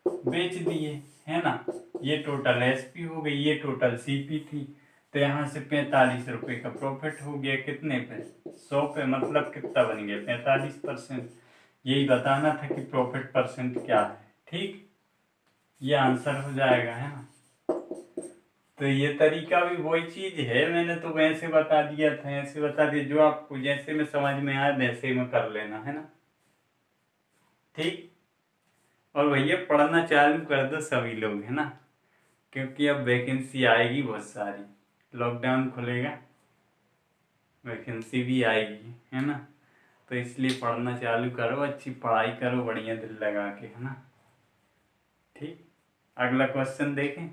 बेच दिए, है ना। ये टोटल एसपी हो गई, ये टोटल सीपी थी, तो यहाँ से 45 रुपये का प्रॉफिट हो गया, कितने पे 100 पे, मतलब कितना बन गया 45%। यही बताना था कि प्रॉफिट परसेंट क्या है, ठीक, ये आंसर हो जाएगा, है ना। तो ये तरीका भी वही चीज है, मैंने तो वैसे बता दिया था, ऐसे बता दिया, जो आपको जैसे में समझ में आए वैसे में कर लेना, है ना, ठीक। और भैया पढ़ना चालू कर दो सभी लोग, है ना, क्योंकि अब वैकेंसी आएगी बहुत सारी, लॉकडाउन खुलेगा, वैकेंसी भी आएगी, है ना। तो इसलिए पढ़ना चालू करो, अच्छी पढ़ाई करो, बढ़िया दिल लगा के, है ना, ठीक। अगला क्वेश्चन देखें,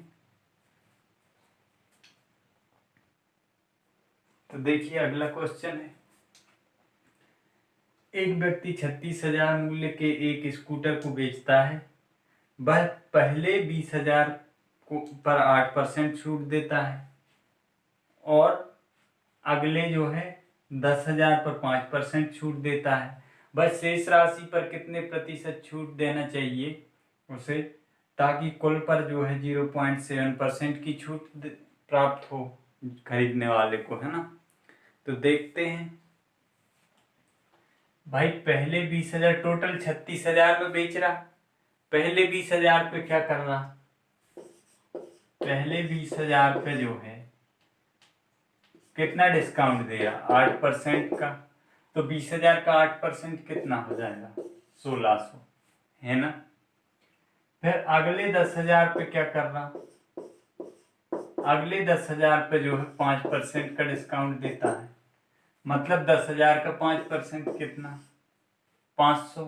तो देखिए अगला क्वेश्चन है, एक व्यक्ति 36,000 मूल्य के एक स्कूटर को बेचता है, वह पहले 20,000 को पर 8% छूट देता है और अगले जो है 10,000 पर 5% छूट देता है, बस शेष राशि पर कितने प्रतिशत छूट देना चाहिए उसे, ताकि कुल पर जो है 0.7% की छूट प्राप्त हो खरीदने वाले को, है ना। तो देखते हैं भाई, पहले 20,000, टोटल 36,000 में बेच रहा, पहले 20,000 पे क्या कर रहा, पहले 20,000 पे जो है कितना डिस्काउंट दे रहा 8% का, तो 20,000 का 8% कितना हो जाएगा 1,600, है ना। फिर अगले 10,000 पे क्या कर रहा, अगले 10,000 पे जो है 5% का डिस्काउंट देता है, मतलब 10,000 का 5% कितना 500,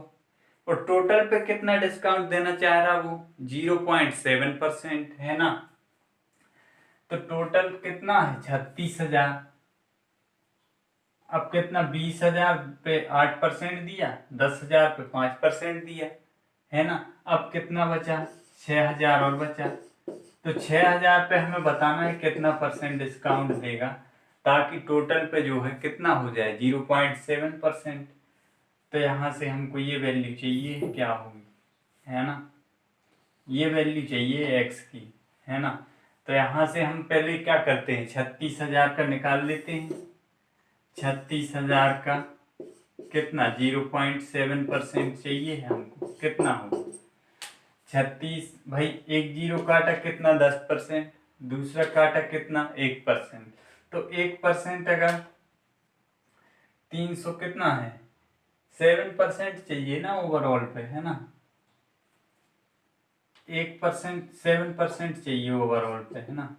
और टोटल पे कितना डिस्काउंट देना चाह रहा वो 0.7%, है ना। तो टोटल कितना है 36,000। अब कितना 20,000 पे 8% दिया, 10,000 पे 5% दिया, है ना। अब कितना बचा 6,000 और बचा। तो 6,000 पे हमें बताना है कितना परसेंट डिस्काउंट देगा, ताकि टोटल पे जो है कितना हो जाए 0.7%। तो यहाँ से हमको ये वैल्यू चाहिए क्या होगी, है ना, ये वैल्यू चाहिए x की, है ना। तो यहाँ से हम पहले क्या करते हैं 36,000 का निकाल लेते हैं। 36,000 का कितना 0.7% चाहिए है हमको, कितना हो 36, भाई एक जीरो काटा कितना 10%, दूसरा काटा कितना 1%। तो 1% अगर 300 कितना है 7% चाहिए ना ओवरऑल पे, है ना। 1% 7% चाहिए ओवरऑल पे, है ना।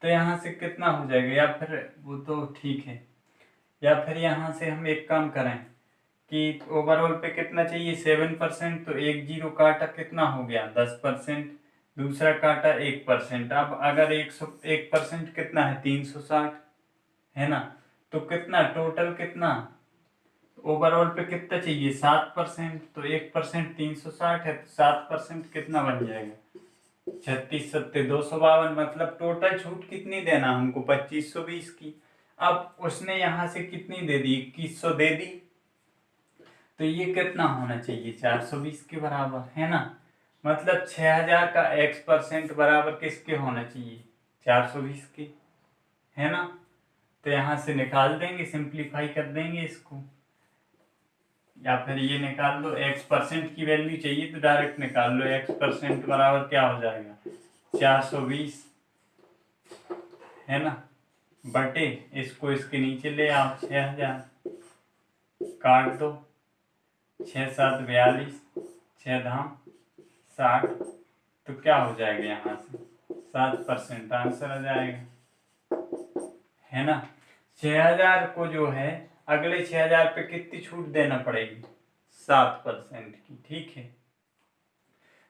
तो यहाँ से कितना हो जाएगा, या फिर वो तो ठीक है, या फिर यहाँ से हम एक काम करें कि ओवरऑल पे कितना चाहिए 7%, तो एक जीरो काटा कितना हो गया 10%, दूसरा काटा 1%। अब अगर 1% कितना है 360, है ना। तो कितना टोटल कितना ओवरऑल पे कितना चाहिए 7%, तो 1% 360 है, तो 7% कितना बन जाएगा 36 सत्ते 252। मतलब टोटल छूट कितनी देना हमको 2520 की। अब उसने यहाँ से कितनी दे दी 2100 दे दी, तो ये कितना होना चाहिए 420 के बराबर, है ना। मतलब 6,000 का x% बराबर किसके होना चाहिए 420 के, है ना। तो यहाँ से निकाल देंगे, सिंप्लीफाई कर देंगे इसको, या फिर ये निकाल लो x% की वैल्यू चाहिए तो डायरेक्ट निकाल लो। x% बराबर क्या हो जाएगा 420, है ना, बटे इसको इसके नीचे ले आओ 6,000 काट दो, 6 7 42, 6 धाम 60। तो क्या हो जाएगा यहाँ से 7% आंसर आ जाएगा, है ना। 6,000 को जो है अगले 6,000 पे कितनी छूट देना पड़ेगी 7% की, ठीक है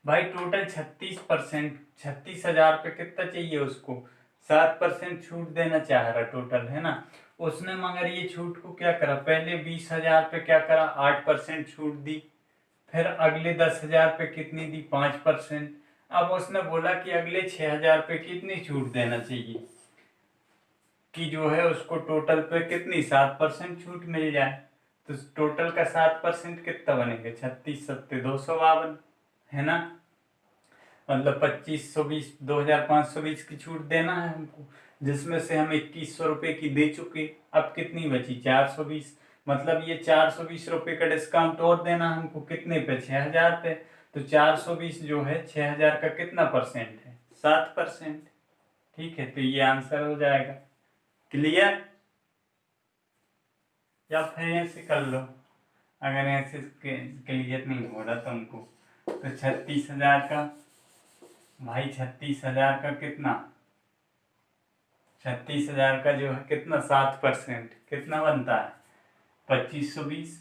भाई। टोटल 36%, 36,000 पे कितना चाहिए उसको 7% छूट देना चाह रहा टोटल, है ना। उसने मगर ये छूट को क्या करा, पहले 20,000 पे क्या करा 8% छूट दी, फिर अगले 10,000 पे कितनी दी 5%। अब उसने बोला कि अगले 6,000 पे कितनी छूट देना चाहिए कि जो है उसको टोटल पे कितनी 7% छूट मिल जाए। तो टोटल का 7% कितना बनेगा 36 सत्ते 252, है ना। मतलब 2520 2520 की छूट देना है हमको, जिसमें से हम 2100 रुपये की दे चुके। अब कितनी बची 420, मतलब ये 420 रुपये का डिस्काउंट और देना हमको कितने पे 6,000 पे। तो 420 जो है 6,000 का कितना परसेंट है 7%, ठीक है। तो ये आंसर हो जाएगा। क्लियर, या फिर ऐसे कर लो, अगर ऐसे क्लियर नहीं हो रहा तुमको तो 36,000 का भाई 36,000 का कितना 36,000 का जो है कितना 7% कितना बनता है 2520,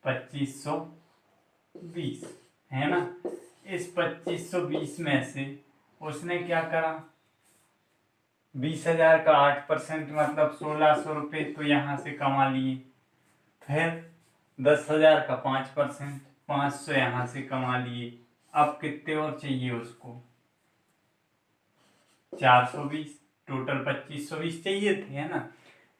2520, है ना। इस 2520 में से उसने क्या करा 20,000 का 8% मतलब 1,600 रुपये तो यहाँ से कमा लिए। फिर 10,000 का 5% 500 यहाँ से कमा लिए। अब कितने और चाहिए उसको 420, टोटल 2520 चाहिए थे, है ना।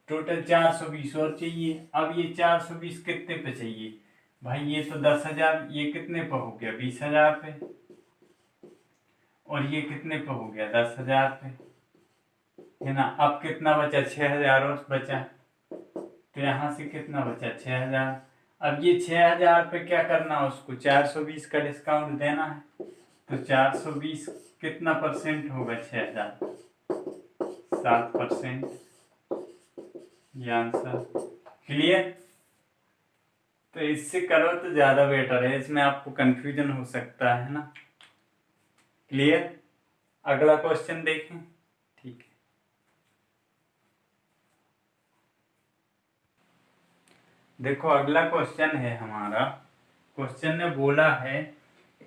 टोटल 420 और चाहिए। अब ये 420 कितने पे चाहिए भाई, ये तो 10,000, ये कितने पे हो गया 20,000 पे, और ये कितने पे हो गया 10,000 पे, है ना। अब कितना बचा 6,000 और बचा, तो यहाँ से कितना बचा 6,000। अब ये 6,000 पे क्या करना उसको 420 का डिस्काउंट देना है, तो 420 कितना परसेंट होगा 6,000 7%, ये आंसर। क्लियर, तो इससे करो तो ज्यादा बेटर है, इसमें आपको कंफ्यूजन हो सकता है ना। क्लियर, अगला क्वेश्चन देखें, ठीक है। देखो अगला क्वेश्चन है हमारा, क्वेश्चन ने बोला है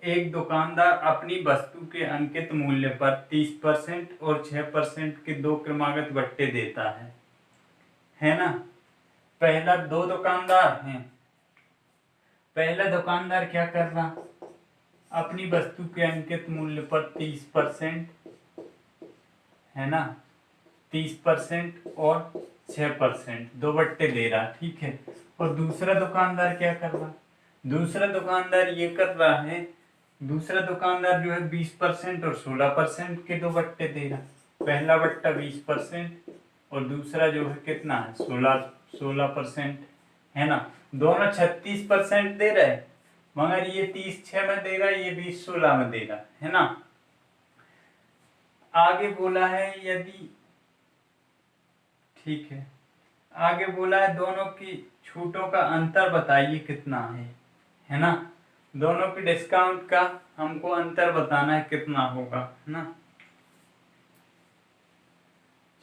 एक दुकानदार अपनी वस्तु के अंकित मूल्य पर 30% और 6% के दो क्रमागत बट्टे देता है ना। पहला दो दुकानदार हैं, पहला दुकानदार क्या कर रहा, अपनी वस्तु के अंकित मूल्य पर 30%, है ना, 30% और 6% दो बट्टे दे रहा, ठीक है। और दूसरा दुकानदार क्या कर रहा, दूसरा दुकानदार ये कर रहा है, दूसरा दुकानदार जो है 20% और 16% के दो बट्टे दे रहा। पहला बट्टा 20% और दूसरा जो है कितना है 16%, है ना। दोनों 36% दे रहे, मगर ये 30 6 में दे रहा, ये 20 16 में दे रहा, है ना। आगे बोला है यदि, ठीक है, आगे बोला है दोनों की छूटों का अंतर बताइए कितना है ना। दोनों की डिस्काउंट का हमको अंतर बताना है कितना होगा, है ना,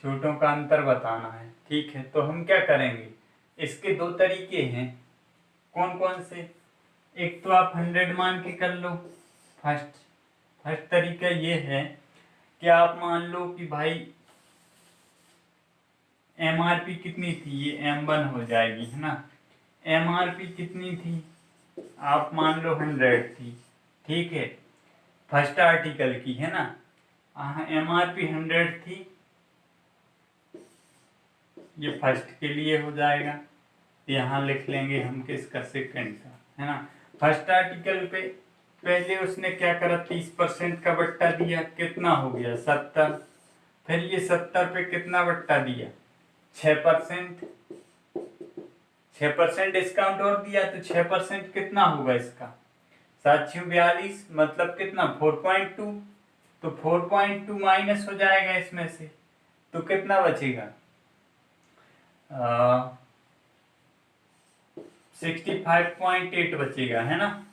छूटों का अंतर बताना है, ठीक है। तो हम क्या करेंगे, इसके दो तरीके हैं, कौन कौन से, एक तो आप 100 मान के कर लो। फर्स्ट तरीका ये है कि आप मान लो कि भाई MRP कितनी थी, ये M1 हो जाएगी, है ना। MRP कितनी थी, आप मान लो 100 थी, ठीक है, फर्स्ट आर्टिकल की, है ना। MRP 100 थी, ये फर्स्ट के लिए हो जाएगा, यहाँ लिख लेंगे हम किसका, सेकंड का, है ना। फर्स्ट आर्टिकल पे पहले उसने क्या करा, 30% का बट्टा दिया, कितना हो गया 70, फिर ये 70 पे कितना बट्टा दिया 6%, 6% डिस्काउंट और दिया, तो 6% कितना होगा इसका 742, मतलब कितना 4.2, तो 4.2 माइनस हो जाएगा इसमें से, तो कितना बचेगा 65.8 बचेगा, है ना।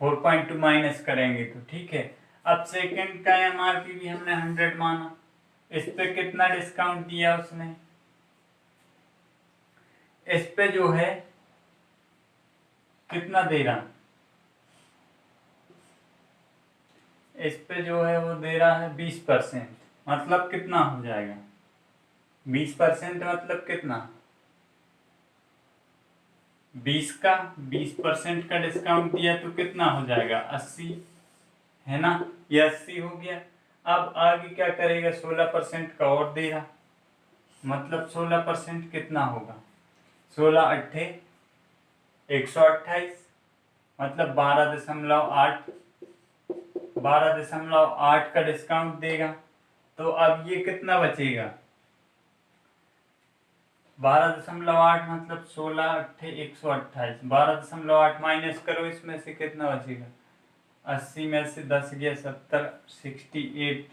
4.2 माइनस करेंगे तो, ठीक है। अब सेकंड का MRP भी हमने 100 माना, इस पे कितना डिस्काउंट दिया उसने, इस पे जो है कितना दे रहा, इस पे जो है वो दे रहा है 20%, मतलब कितना हो जाएगा 20% मतलब कितना 20 का 20% का डिस्काउंट दिया तो कितना हो जाएगा 80, है ना, ये 80 हो गया। अब आगे क्या करेगा, 16% का और दे रहा, मतलब 16% कितना होगा 16 अट्ठे 128, मतलब 12.8, 12.8 का डिस्काउंट देगा। तो अब ये कितना बचेगा 12.8 मतलब 16 अट्ठे 128, 12.8 माइनस करो, इसमें से कितना बचेगा 80 में से 10 गया 70, 68,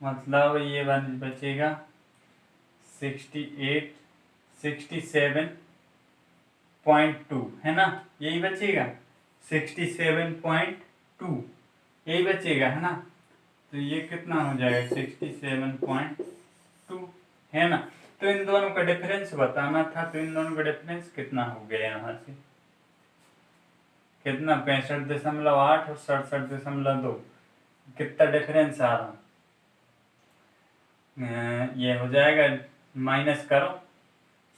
मतलब ये बचेगा 68 67.2, है ना, यही बचेगा 67.2, यही बचेगा, है ना। तो ये कितना हो जाएगा 67.2, है ना। तो इन दोनों का डिफरेंस बताना था, तो इन दोनों का डिफरेंस कितना हो गया यहाँ से, कितना 65.8 और 67.2, कितना डिफरेंस आ रहा, ये हो जाएगा, माइनस करो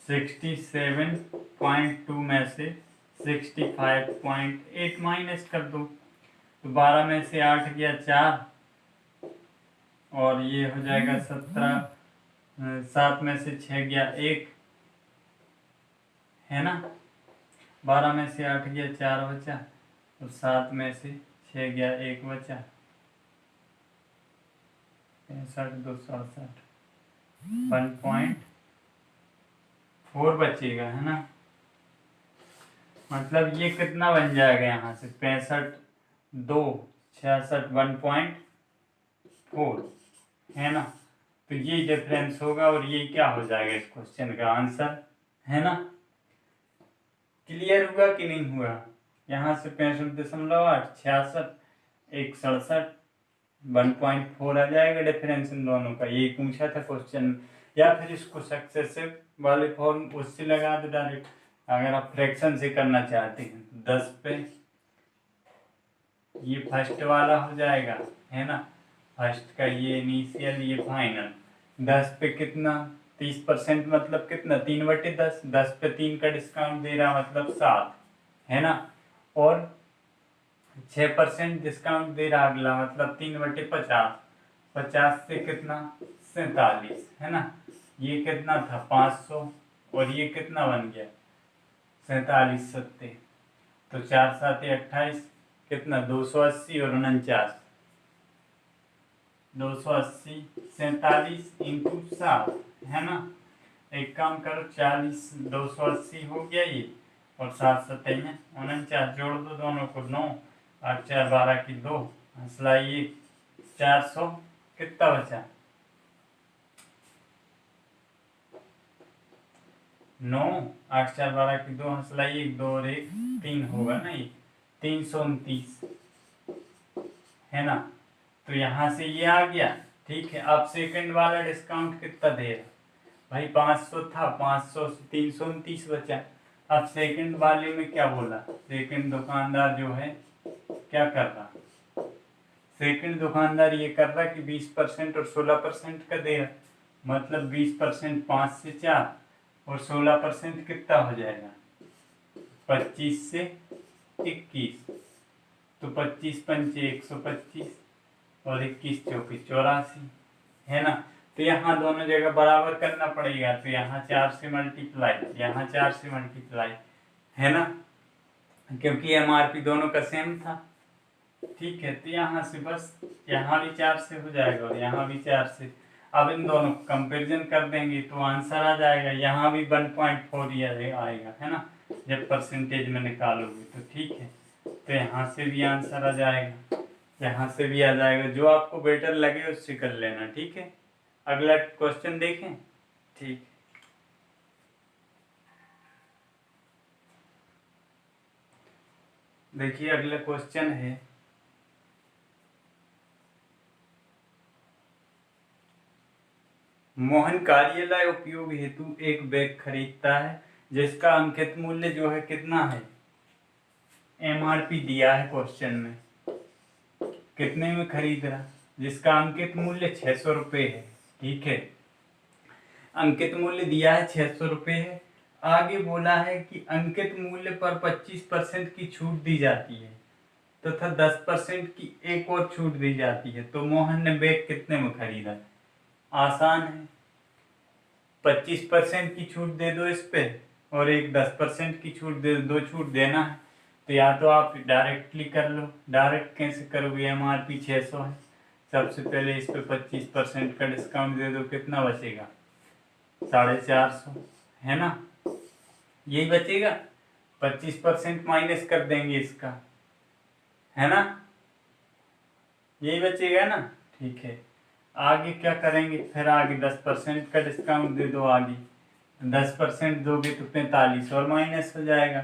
67.2 में से 65.8 माइनस कर दो, तो 12 में से 8 गया 4, और ये हो जाएगा 17, 7 में से 6 गया 1, है ना, 12 में से 8 गया 4 बचा, और 7 में से 6 गया 1 बचा, 65 2 67 1.4 बचेगा, है ना। मतलब ये कितना बन जाएगा यहाँ से 65 2 66 1.4, है ना। तो ये डिफरेंस होगा, और ये क्या हो जाएगा इस क्वेश्चन का आंसर, है ना। क्लियर हुआ कि नहीं हुआ, यहाँ से 65.8 66 167 1.4 आ जाएगा डिफरेंस इन दोनों का, यही पूछा था क्वेश्चन। या फिर इसको सक्सेसिव वाले फॉर्म उससे लगा दो डायरेक्ट, अगर आप फ्रैक्शन से करना चाहते हैं 10 पे ये फर्स्ट वाला हो जाएगा, है ना, फर्स्ट का ये इनिशियल, ये फाइनल। 10 पे कितना, 30% मतलब कितना, 3/10, 10 पे 3 का डिस्काउंट दे रहा मतलब 7, है ना, और 6% डिस्काउंट दे रहा अगला मतलब 3/50, 50 से कितना 47, है ना, ये कितना था 500, और ये कितना बन गया 47 सत्ते, तो 4 7 28, कितना 280 और 49, 280 47 इंटू 7, है ना। एक काम करो, 40 280 हो गया ये, और 7 7 49, जोड़ दो दोनों को, 9 8 4 12 की 2, हंसला ये 400, कितना बचा 9 8 4 12 की 2, हंसला ये 2 और 1 3 होगा ना, ये 329, है ना। तो यहाँ से ये आ गया, ठीक है। अब सेकंड वाला डिस्काउंट कितना दे रहा भाई, 500 था, 500 से 329 बचा। अब सेकंड वाले में क्या बोला, सेकंड दुकानदार जो है क्या कर रहा, सेकंड दुकानदार ये कर रहा कि 20% और 16% का दे रहा, मतलब 20% 5 से 4 और 16% कितना हो जाएगा 25 से 21, तो 25 पंचे 125 और 21 चौके 84, है ना। तो यहाँ दोनों जगह बराबर करना पड़ेगा, तो यहाँ 4 से मल्टीप्लाई, यहाँ 4 से मल्टीप्लाई, है ना, क्योंकि एमआरपी दोनों का सेम था, ठीक है। तो यहाँ से बस, यहाँ भी 4 से हो जाएगा और यहाँ भी 4 से। अब इन दोनों को कंपेरिजन कर देंगे तो आंसर आ जाएगा, यहाँ भी 1.4 आएगा, है ना, जब परसेंटेज में निकालोगे तो, ठीक है। तो यहाँ से भी आंसर आ जाएगा, यहाँ से भी आ जाएगा, जो आपको बेटर लगे उससे कर लेना, ठीक है। अगला क्वेश्चन देखें, ठीक। देखिए अगला क्वेश्चन है, मोहन कार्यालय उपयोग हेतु एक बैग खरीदता है जिसका अंकित मूल्य जो है कितना है, एमआरपी दिया है क्वेश्चन में, कितने में खरीद रहा, जिसका अंकित मूल्य 600 रुपये है, ठीक है। अंकित मूल्य दिया है 600 रुपये है, आगे बोला है कि अंकित मूल्य पर 25% की छूट दी जाती है तथा 10% की एक और छूट दी जाती है, तो मोहन ने बैग कितने में खरीदा। आसान है, 25% की छूट दे दो इस पे और एक 10% की छूट दे दो, छूट देना है। तो या तो आप डायरेक्टली कर लो, डायरेक्ट कैसे करोगे, एमआरपी 600 है, सबसे पहले इस पे 25% का डिस्काउंट दे दो, कितना बचेगा 450, है ना, यही बचेगा। 25% माइनस कर देंगे इसका, है ना, यही बचेगा ना, ठीक है। आगे क्या करेंगे, फिर आगे 10% का डिस्काउंट दे दो, आगे 10% दोगे तो 45 और माइनस हो जाएगा,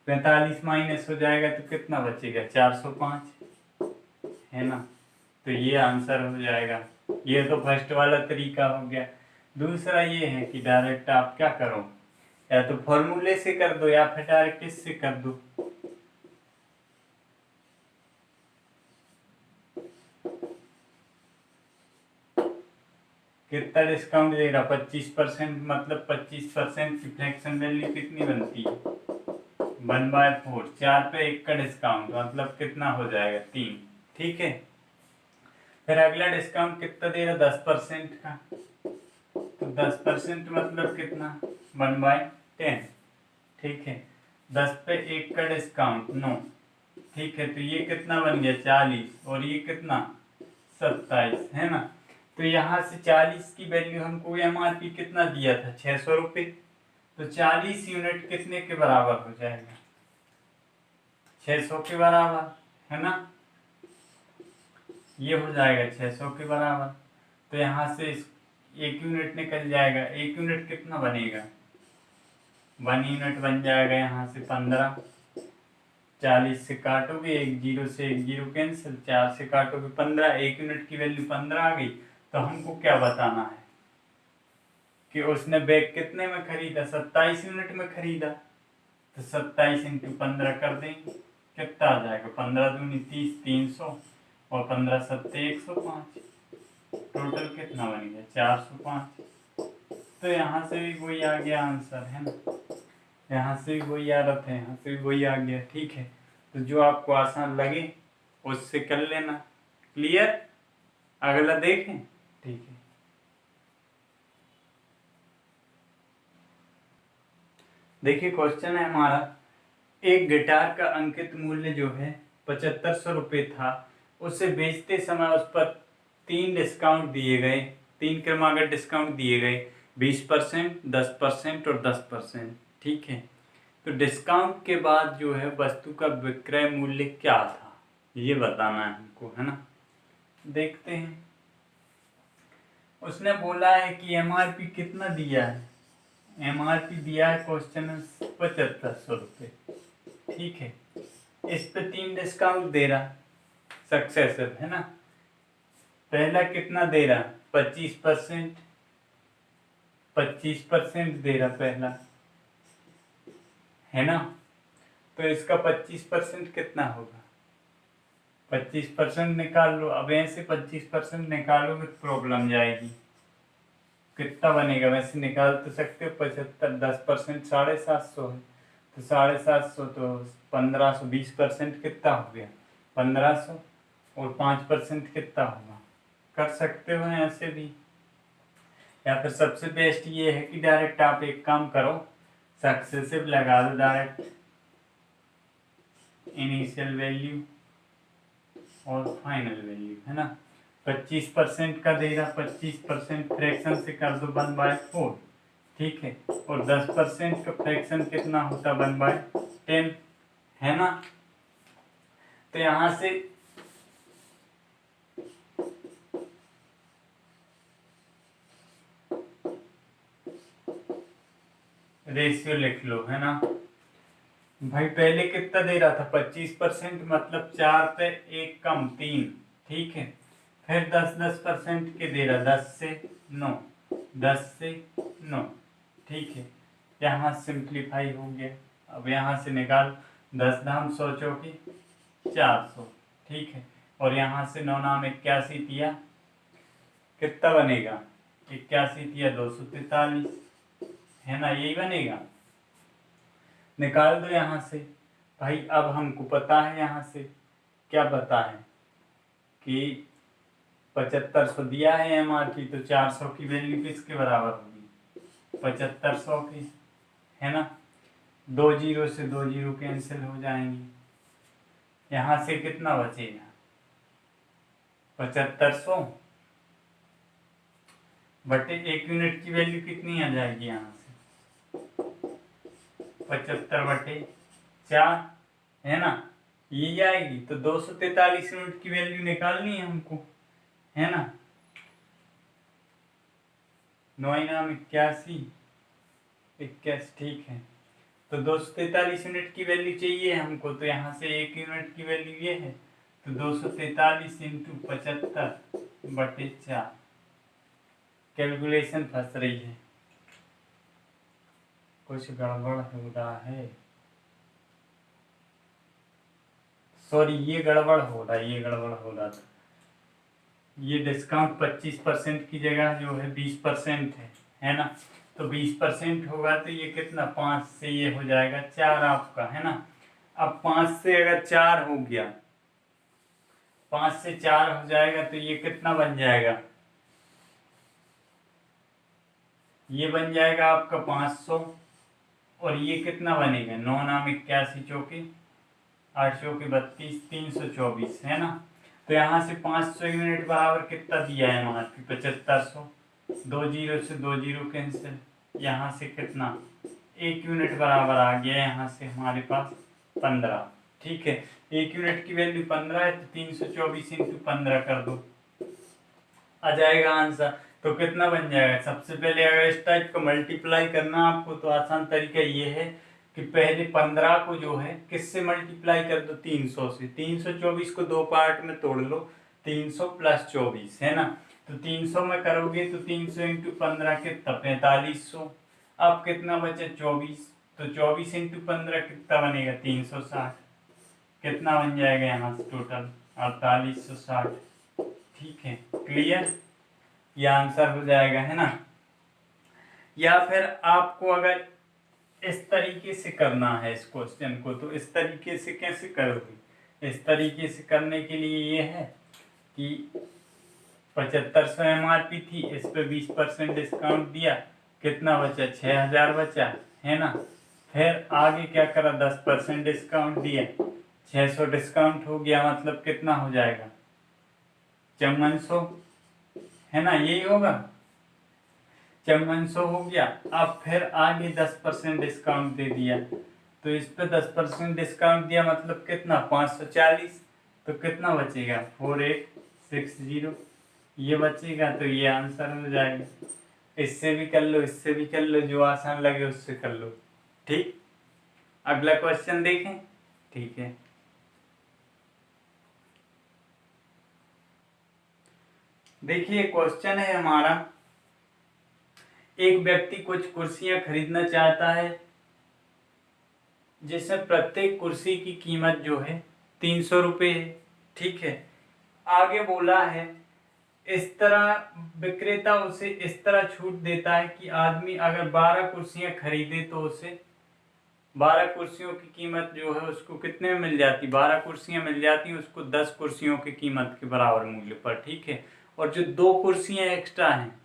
45 माइनस हो जाएगा तो कितना बचेगा 405, है ना। तो ये आंसर हो जाएगा। ये तो फर्स्ट वाला तरीका हो गया। दूसरा ये है कि डायरेक्ट आप क्या करो, या तो फॉर्मूले से कर दो या फिर डायरेक्ट इससे कर दो। कितना डिस्काउंट दे रहा 25%, मतलब 25% की फ्रैक्शन वैल्यू कितनी बनती है 1/4, 4 पे 1 का डिस्काउंट मतलब कितना हो जाएगा 3, ठीक है। फिर अगला डिस्काउंट कितना दे रहा 10% का, तो 10% मतलब कितना 1/10, ठीक है। 10 पे 1 का डिस्काउंट 9, ठीक है। तो ये कितना बन गया 40 और ये कितना 27, है ना। तो यहाँ से 40 की वैल्यू हमको एमआरपी कितना दिया था 600 रुपये, तो 40 यूनिट कितने के बराबर हो जाएगा 600 के बराबर, है ना, ये हो जाएगा 600 के बराबर। तो यहाँ से 1 यूनिट निकल जाएगा, 1 यूनिट कितना बनेगा 1 यूनिट बन जाएगा यहाँ से 15, 40 से काटोगे 1 जीरो से 1 जीरो कैंसिल, 4 से काटोगे 15, 1 यूनिट की वैल्यू 15 आ गई। तो हमको क्या बताना है कि उसने बैग कितने में खरीदा 27 यूनिट में खरीदा, तो 27 × 15 कर देंगे, कितना आ जाएगा, 15 दूनी 30, 300 और 15 सत्ते 105, टोटल कितना बन गया 405। तो यहाँ से भी वही आ गया आंसर, है ना, यहाँ से भी वही आ रहा था, यहाँ से भी वही आ गया। ठीक है, तो जो आपको आसान लगे उससे कर लेना। क्लियर, अगला देखें। ठीक है, देखिए क्वेश्चन है हमारा, एक गिटार का अंकित मूल्य जो है 7500 रुपये था, उसे बेचते समय उस पर 3 डिस्काउंट दिए गए, 3 क्रमागत डिस्काउंट दिए गए, 20%, 10% और 10%। ठीक है, तो डिस्काउंट के बाद जो है वस्तु का विक्रय मूल्य क्या था, ये बताना है हमको, है ना। देखते हैं, उसने बोला है कि एमआरपी कितना दिया है, एमआरपी दिया है क्वेश्चन में 7500 रुपये। ठीक है, इस पे 3 डिस्काउंट दे रहा सक्सेसिव, है ना। पहला कितना दे रहा, 25%, 25% दे रहा पहला, है ना। तो इसका 25% कितना होगा, 25% निकाल लो। अब ऐसे 25% निकालोगे तो प्रॉब्लम जाएगी, कितना बनेगा, वैसे निकाल तो सकते हो 75, 10% 750 है, तो 750 तो 1500, 20% कितना हो गया 1500, और 5% कितना होगा, कर सकते हो ऐसे भी। या फिर सबसे बेस्ट ये है कि डायरेक्ट आप एक काम करो, सक्सेसिव लगा दो डायरेक्ट, इनिशियल वैल्यू और फाइनल वैल्यू, है ना। 25% का दे रहा, 25% फ्रैक्शन से कर दो 1/4। ठीक है, और 10% का फ्रैक्शन कितना होता 1/10, है ना। तो यहां से रेशियो लिख लो, है ना भाई। पहले कितना दे रहा था 25%, मतलब 4 पे 1 कम 3। ठीक है, फिर 10% के दे रहा, 10 से 9, 10 से 9। ठीक है, यहाँ सिंप्लीफाई हो गया। अब यहाँ से निकाल, 10 धाम 100 चौकी 400। ठीक है, और यहाँ से 9 नाम 81 दिया, कितना बनेगा 81 दिया 243, है ना, यही बनेगा। निकाल दो यहाँ से भाई। अब हमको पता है यहाँ से क्या पता है कि 7500 दिया है एमआरपी, तो 400 की वैल्यू किसके बराबर होगी 7500 की, है ना। 2 जीरो से 2 जीरो कैंसिल हो जाएंगी, यहाँ से कितना बचेगा 7500 बटे 1 यूनिट की वैल्यू कितनी आ जाएगी यहाँ से 75/4, है ना, ये जाएगी। तो 243 यूनिट की वैल्यू निकालनी है हमको, है ना। 9 नाम 81, 21, ठीक है। तो 243 यूनिट की वैल्यू चाहिए हमको, तो यहाँ से 1 यूनिट की वैल्यू ये है, तो 243 इंटू 75/4। कैलकुलेशन फंस रही है, कुछ गड़बड़ हो रहा है, सॉरी ये गड़बड़ हो रहा है, ये गड़बड़ हो रहा था। ये डिस्काउंट 25% की जगह जो है 20% है ना। तो 20% होगा तो ये कितना, 5 से ये हो जाएगा 4 आपका, है ना। अब 5 से अगर 4 हो गया, 5 से 4 हो जाएगा तो ये कितना बन जाएगा, ये बन जाएगा आपका 500, और ये कितना बनेगा 9 नाम 81 चौके 8 चौके 32, 324, है ना। तो यहाँ से 500 यूनिट बराबर कितना दिया है वहाँ की 7500, 2 जीरो से 2 जीरो कैंसिल, यहाँ से कितना 1 यूनिट बराबर आ गया यहाँ से हमारे पास 15। ठीक है, 1 यूनिट की वैल्यू 15 है, तो 324 इंटू 15 कर दो, आ जाएगा आंसर। तो कितना बन जाएगा, सबसे पहले अगर इस टाइप का मल्टीप्लाई करना आपको, तो आसान तरीका ये है कि पहले 15 को जो है किससे मल्टीप्लाई कर दो 300 से, 324 को 2 पार्ट में तोड़ लो, 300 प्लस 24, है ना। तो 300 में करोगे तो 300 इंटू 15 कितना 4500। अब कितना बचे 24, तो 24 इंटू 15 कितना बनेगा 360, कितना बन जाएगा यहाँ से टोटल 4860। ठीक है, क्लियर, ये आंसर हो जाएगा, है ना। या फिर आपको अगर इस तरीके से करना है इस क्वेश्चन को, तो इस तरीके से कैसे करोगे? इस तरीके से करने के लिए ये है कि 7500 MRP थी, इस पे 20% डिस्काउंट दिया, कितना बचा? 6000 बचा, है ना। फिर आगे क्या करा? 10% डिस्काउंट दिया, 600 डिस्काउंट हो गया, मतलब कितना हो जाएगा? 5400, है ना, यही होगा, 5400 हो गया। अब फिर आगे 10% डिस्काउंट दे दिया, तो इस पे 10% डिस्काउंट दिया, मतलब कितना? 540, तो कितना बचेगा? 4860, ये बचेगा। तो ये आंसर हो जाएगा। इससे भी कर लो, इससे भी कर लो, जो आसान लगे उससे कर लो। ठीक, अगला क्वेश्चन देखें। ठीक है, देखिए क्वेश्चन है हमारा, एक व्यक्ति कुछ कुर्सियां खरीदना चाहता है जिसमें प्रत्येक कुर्सी की कीमत जो है 300 रुपये है। ठीक है, आगे बोला है इस तरह विक्रेता उसे इस तरह छूट देता है कि आदमी अगर 12 कुर्सियां खरीदे तो उसे 12 कुर्सियों की कीमत जो है उसको कितने में मिल जाती? 12 कुर्सियां मिल जाती उसको 10 कुर्सियों की कीमत के बराबर मूल्य पर। ठीक है, और जो 2 कुर्सियां एक्स्ट्रा हैं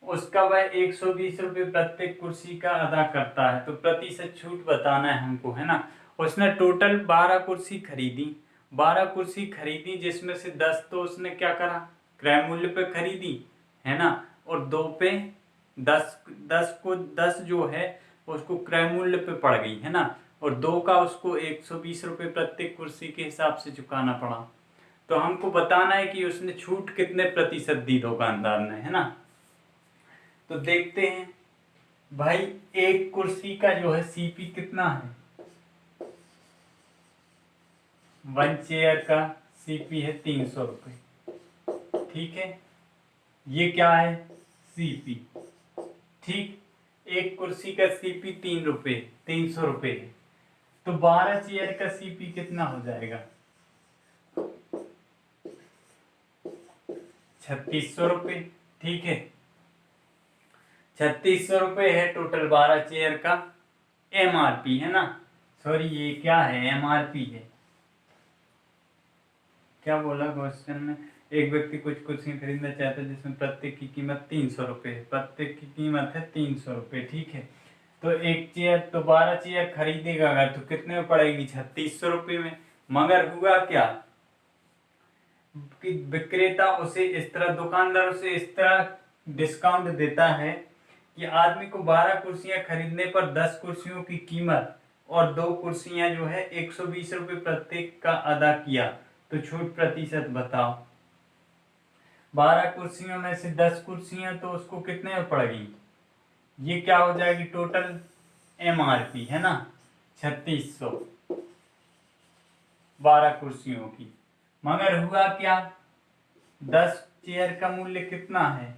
उसका वह 120 रुपये प्रत्येक कुर्सी का अदा करता है। तो प्रतिशत छूट बताना है हमको, है ना। उसने टोटल 12 कुर्सी खरीदी, 12 कुर्सी खरीदी जिसमें से 10 तो उसने क्या करा? क्रय मूल्य पे खरीदी, है ना, और 2 पे 10 जो है उसको क्रय मूल्य पे पड़ गई, है ना, और 2 का उसको 120 रुपये प्रत्येक कुर्सी के हिसाब से चुकाना पड़ा। तो हमको बताना है कि उसने छूट कितने प्रतिशत दी दुकानदार ने, है ना। तो देखते हैं भाई, एक कुर्सी का जो है सीपी कितना है? 1 चेयर का सीपी है 300 रुपये। ठीक है, ये क्या है? सीपी। ठीक, एक कुर्सी का सीपी 300 रुपये है, तो 12 चेयर का सीपी कितना हो जाएगा? 3600 रुपये। ठीक है, 3600 रुपये है टोटल 12 चेयर का MRP, है ना। सॉरी, ये क्या है? MRP है। क्या बोला क्वेश्चन में? एक व्यक्ति कुछ कुर्सियां खरीदना चाहता है जिसमें प्रत्येक की कीमत 300 रुपये है, प्रत्येक की कीमत है 300 रुपये। ठीक है, तो एक चेयर, तो 12 चेयर खरीदेगा अगर तो कितने में पड़ेगी? 3600 रुपये में। मगर हुआ क्या कि विक्रेता उसे इस तरह, दुकानदार उसे इस तरह डिस्काउंट देता है कि आदमी को 12 कुर्सियां खरीदने पर 10 कुर्सियों की कीमत और 2 कुर्सियां जो है 120 रुपये प्रत्येक का अदा किया। तो छूट प्रतिशत बताओ। 12 कुर्सियों में से 10 कुर्सियां तो उसको कितने में पड़ गई? ये क्या हो जाएगी? टोटल MRP, है ना, 3600, 12 कुर्सियों की। मगर हुआ क्या? 10 चेयर का मूल्य कितना है?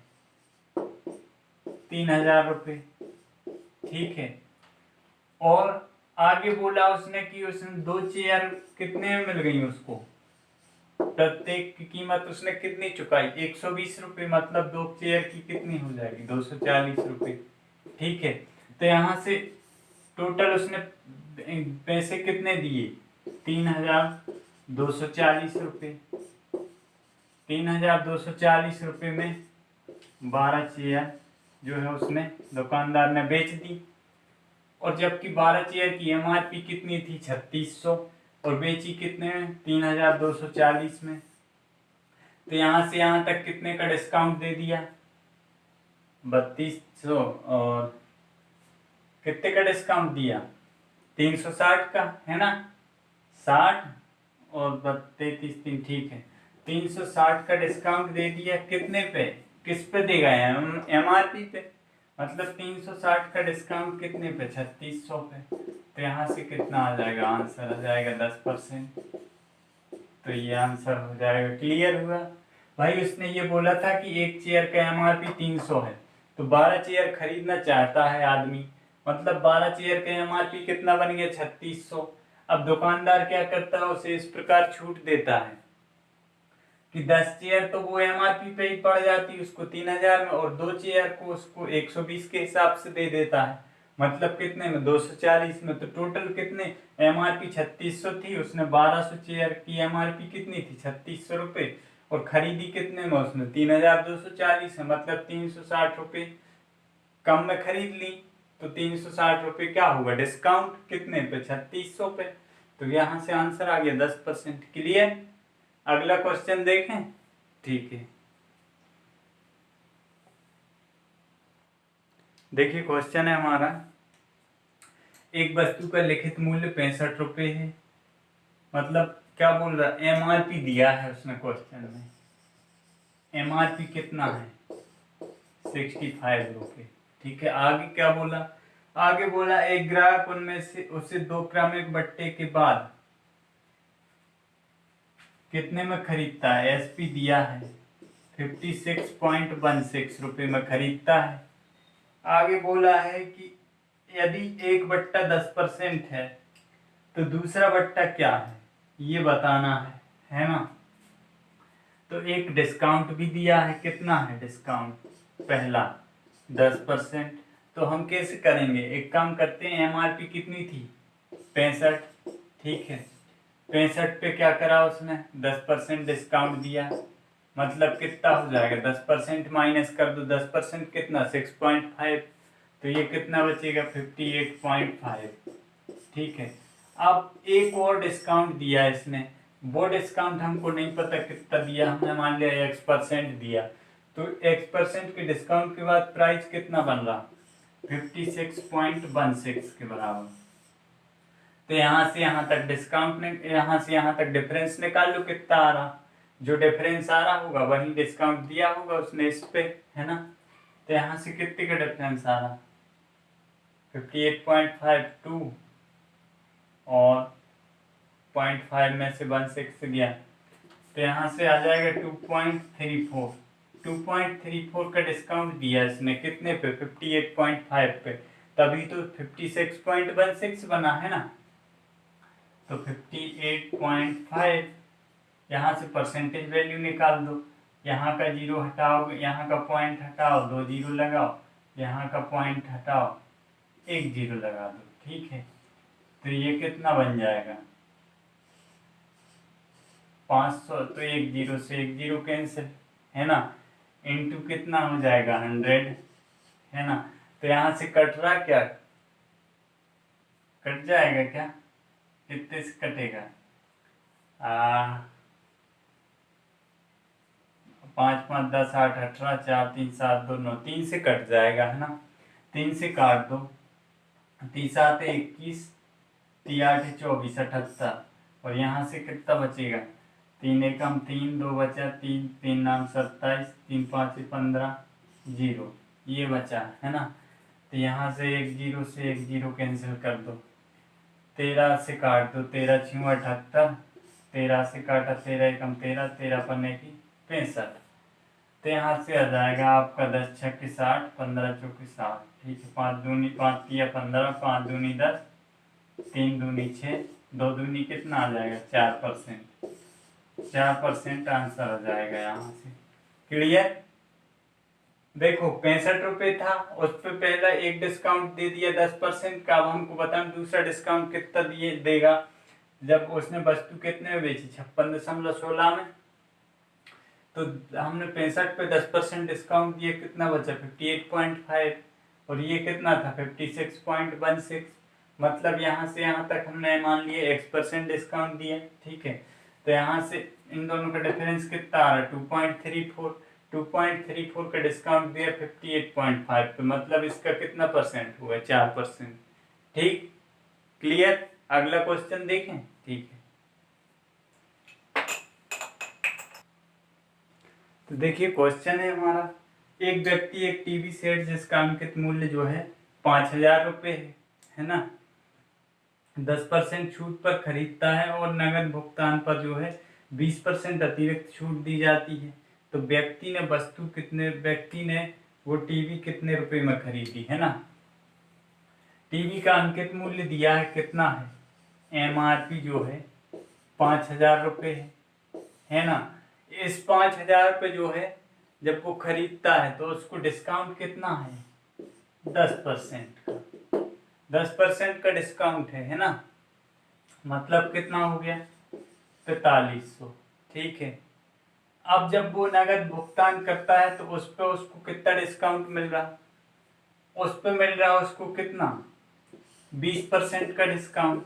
3000 रुपये। ठीक है, और आगे बोला उसने कि उसने 2 चेयर कितने में मिल गई उसको? प्रत्येक की कीमत उसने कितनी चुकाई? 120 रुपये, मतलब 2 चेयर की कितनी हो जाएगी? 240 रुपये। ठीक है, तो यहाँ से टोटल उसने पैसे कितने दिए? 3240 रुपये। 3240 रुपये में 12 चेयर जो है उसने दुकानदार ने बेच दी, और जबकि 12 चेयर की MRP कितनी थी? 3600, और बेची कितने में? 3240 में। तो यहाँ से यहाँ तक कितने का डिस्काउंट दे दिया? 3200, और कितने का डिस्काउंट दिया? 360 का, है ना, 60 और 33, ठीक है, 360 का डिस्काउंट दे दिया। कितने पे? किस पे देगा? MRP पे। मतलब 360 का डिस्काउंट कितने पे? 3600 पे। तो यहाँ से कितना आ जाएगा? आंसर आ जाएगा 10%। तो ये आंसर हो जाएगा। क्लियर हुआ भाई? उसने ये बोला था कि एक चेयर का MRP 300 है, तो 12 चेयर खरीदना चाहता है आदमी, मतलब 12 चेयर का MRP कितना बन गया? 3600। अब दुकानदार क्या करता है, उसे इस प्रकार छूट देता है कि 10 चेयर तो वो एमआरपी पे ही पड़ जाती है उसको 3000 में, और 2 चेयर को उसको 120 के हिसाब से दे देता है। मतलब कितने में, 240 में। तो टोटल कितने, एमआरपी 3600 थी, उसने 1200 चेयर की एमआरपी कितनी थी, 3600 रुपये, और खरीदी कितने में उसने, 3240 है। मतलब 360 रुपये कम में खरीद ली। तो 360 रुपये क्या होगा, डिस्काउंट कितने पे, 3600 पे। तो यहाँ से आंसर आ गया 10%। क्लियर। अगला क्वेश्चन देखें। ठीक है, देखिए क्वेश्चन है हमारा, एक वस्तु का लिखित मूल्य 65 रुपये है। मतलब क्या बोल रहा है, एमआरपी दिया है उसने क्वेश्चन में, एमआरपी कितना है, 65 रुपये। ठीक है, आगे क्या बोला, आगे बोला एक ग्राहक उनमें से उसे 2 क्रमिक बट्टे के बाद कितने में खरीदता है, एसपी दिया है 56.16 रुपये में खरीदता है। आगे बोला है कि यदि एक बट्टा 10% है तो दूसरा बट्टा क्या है, ये बताना है ना। तो एक डिस्काउंट भी दिया है, कितना है डिस्काउंट, पहला 10%। तो हम कैसे करेंगे, एक काम करते हैं, एमआरपी कितनी थी 65, ठीक है, 65 पे क्या करा उसने, 10% डिस्काउंट दिया। मतलब कितना हो जाएगा, 10% माइनस कर दो, 10% कितना 6.5, तो ये कितना बचेगा 58.5। ठीक है, अब एक और डिस्काउंट दिया इसने, वो डिस्काउंट हमको नहीं पता कितना दिया, हमने मान लिया X% दिया। तो X% के डिस्काउंट के बाद प्राइस कितना बन रहा, 56.16 के बराबर। तो यहाँ से यहाँ तक डिस्काउंट ने, यहाँ से यहाँ तक डिफरेंस निकाल लो कितना आ रहा, जो डिफरेंस आ रहा होगा वही डिस्काउंट दिया होगा उसने इस पे, है ना। तो यहाँ से कितने का डिफरेंस आ रहा, 58.52 और 0.5 में से 16 गया, तो यहाँ से आ जाएगा 2.34। 2.34 का डिस्काउंट दिया इसने कितने पे, 58.5 पे, तभी तो 56.16 बना है ना। तो 58.5, यहाँ से परसेंटेज वैल्यू निकाल दो, यहाँ का 0 हटाओ, यहाँ का पॉइंट हटाओ, 2 0 लगाओ, यहाँ का पॉइंट हटाओ, 1 0 लगा दो। ठीक है, तो ये कितना बन जाएगा 500। तो 1 0 से 1 0 कैंसिल, है ना, इंटू कितना हो जाएगा 100, है ना। तो यहाँ से कट रहा, क्या कट जाएगा, क्या कितने से कटेगा, 5 5 10 8 18 4 3 7 2 9, 3 से कट जाएगा, है ना। 3 से काट दो, 3 7 21, 3 8 24 78, और यहाँ से कितना बचेगा, 3 एकम 3, 2 बचा 3, 3 नाम 27, 3 5 15, 0, ये बचा, है ना। तो यहाँ से 1 0 से 1 0 कैंसिल कर दो, 13 से काट दो, 13 6 78, 13 से काटा, 13 एकम 13, 13 पन्ने की 65। तो यहाँ से आ जाएगा आपका 10 6 के 60, 15 चौके 60। ठीक है, 5 दूनी 5 किया 15, 5 दूनी 10, 3 दूनी 6, 2 दूनी कितना आ जाएगा 4%। 4% आंसर आ जाएगा यहाँ से। क्लियर। देखो 65 रुपये था, उस पर पहला एक डिस्काउंट दे दिया 10% का। अब हमको बताएं दूसरा डिस्काउंट कितना दिए देगा, जब उसने वस्तु कितने में बेची, 56.16 में। तो हमने 65 पे 10% डिस्काउंट दिया, कितना बचा 58.5, और ये कितना था 56.16। मतलब यहाँ से यहाँ तक हमने मान लिया X% डिस्काउंट दिया। ठीक है, तो यहाँ से इन दोनों का डिफरेंस कितना आ रहा है 2.34। 2.34 का डिस्काउंट दिया 58.5 पे, मतलब इसका कितना परसेंट हुआ, 4%। ठीक, क्लियर। अगला क्वेश्चन देखें। ठीक है, तो देखिए क्वेश्चन है हमारा, एक व्यक्ति एक टीवी सेट जिसका अंकित मूल्य जो है 5000 रुपये है ना, 10% छूट पर खरीदता है और नगद भुगतान पर जो है 20% अतिरिक्त छूट दी जाती है। तो व्यक्ति ने वो टीवी कितने रुपए में खरीदी, है ना। टीवी का अंकित मूल्य दिया है कितना है MRP जो है 5,000 रुपये है ना। इस 5,000 रुपये जो है जब वो खरीदता है तो उसको डिस्काउंट कितना है, 10% का, 10% का डिस्काउंट है ना। मतलब कितना हो गया, 4500। ठीक है, अब जब वो नगद भुगतान करता है तो उस पर उसको कितना डिस्काउंट मिल रहा, उस पर मिल रहा उसको कितना, 20% का डिस्काउंट।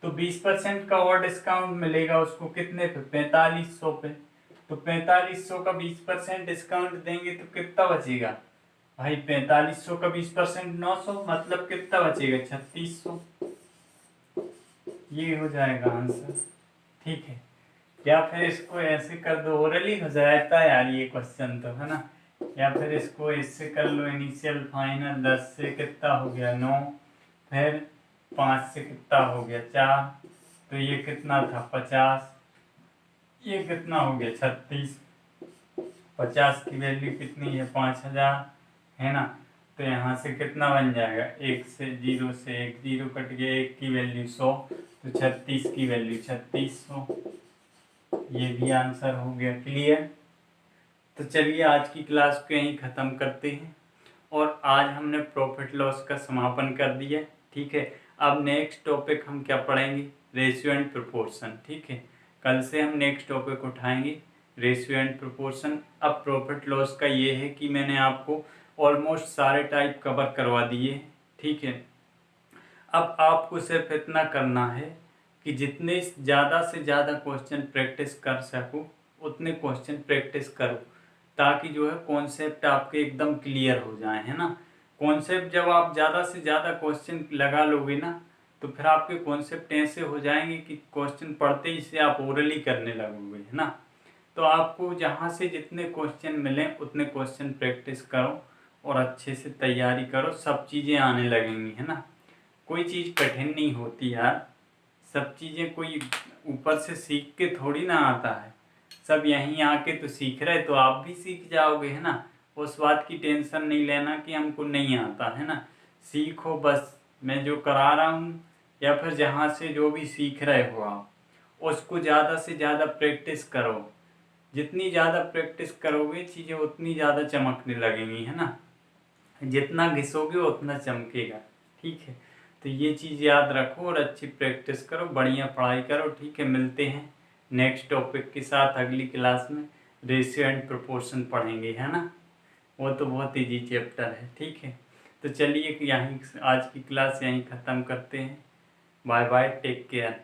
तो 20% का और डिस्काउंट मिलेगा उसको कितने पे, 4500 पे। तो 4500 का 20% डिस्काउंट देंगे तो कितना बचेगा भाई, 4500 का 20% 900, मतलब कितना बचेगा, 3600। ये हो जाएगा आंसर। ठीक है, या फिर इसको ऐसे कर दो, ओरली हो जाता है यार ये क्वेश्चन तो, है ना। या फिर इसको इससे कर लो, इनिशियल फाइनल 10 से कितना हो गया 9, फिर 5 से कितना हो गया 4, तो ये कितना था 50, ये कितना हो गया 36। 50 की वैल्यू कितनी है, 5,000 है ना। तो यहाँ से कितना बन जाएगा, 1 से 0 से 1 0 कट गया, 1 की वैल्यू 100, तो 36 की वैल्यू 3600। ये भी आंसर हो गया। क्लियर। तो चलिए आज की क्लास को यहीं ख़त्म करते हैं, और आज हमने प्रॉफिट लॉस का समापन कर दिया। ठीक है, अब नेक्स्ट टॉपिक हम क्या पढ़ेंगे, रेशियो एंड प्रोपोर्शन। ठीक है, कल से हम नेक्स्ट टॉपिक उठाएंगे रेशियो एंड प्रोपोर्शन। अब प्रॉफिट लॉस का ये है कि मैंने आपको ऑलमोस्ट सारे टाइप कवर करवा दिए। ठीक है, अब आपको सिर्फ इतना करना है कि जितने ज़्यादा से ज़्यादा क्वेश्चन प्रैक्टिस कर सको उतने क्वेश्चन प्रैक्टिस करो, ताकि जो है कॉन्सेप्ट आपके एकदम क्लियर हो जाए, है ना। कॉन्सेप्ट जब आप ज़्यादा से ज़्यादा क्वेश्चन लगा लोगे ना, तो फिर आपके कॉन्सेप्ट ऐसे हो जाएंगे कि क्वेश्चन पढ़ते ही से आप ओरली करने लगोगे, है ना। तो आपको जहाँ से जितने क्वेश्चन मिलें उतने क्वेश्चन प्रैक्टिस करो और अच्छे से तैयारी करो, सब चीज़ें आने लगेंगी, है ना। कोई चीज़ कठिन नहीं होती यार, सब चीज़ें कोई ऊपर से सीख के थोड़ी ना आता है, सब यहीं आके तो सीख रहे, तो आप भी सीख जाओगे, है ना। उस बात की टेंशन नहीं लेना कि हमको नहीं आता, है ना। सीखो बस, मैं जो करा रहा हूँ या फिर जहाँ से जो भी सीख रहे हो आप, उसको ज़्यादा से ज़्यादा प्रैक्टिस करो। जितनी ज़्यादा प्रैक्टिस करोगे चीज़ें उतनी ज़्यादा चमकने लगेंगी, है ना। जितना घिसोगे उतना चमकेगा। ठीक है, तो ये चीज़ याद रखो और अच्छी प्रैक्टिस करो, बढ़िया पढ़ाई करो। ठीक है, मिलते हैं नेक्स्ट टॉपिक के साथ अगली क्लास में। रेशियो एंड प्रोपोर्शन पढ़ेंगे, है ना। वो तो बहुत ईजी चैप्टर है। ठीक है, तो चलिए यहीं आज की क्लास यहीं ख़त्म करते हैं। Bye bye, take care.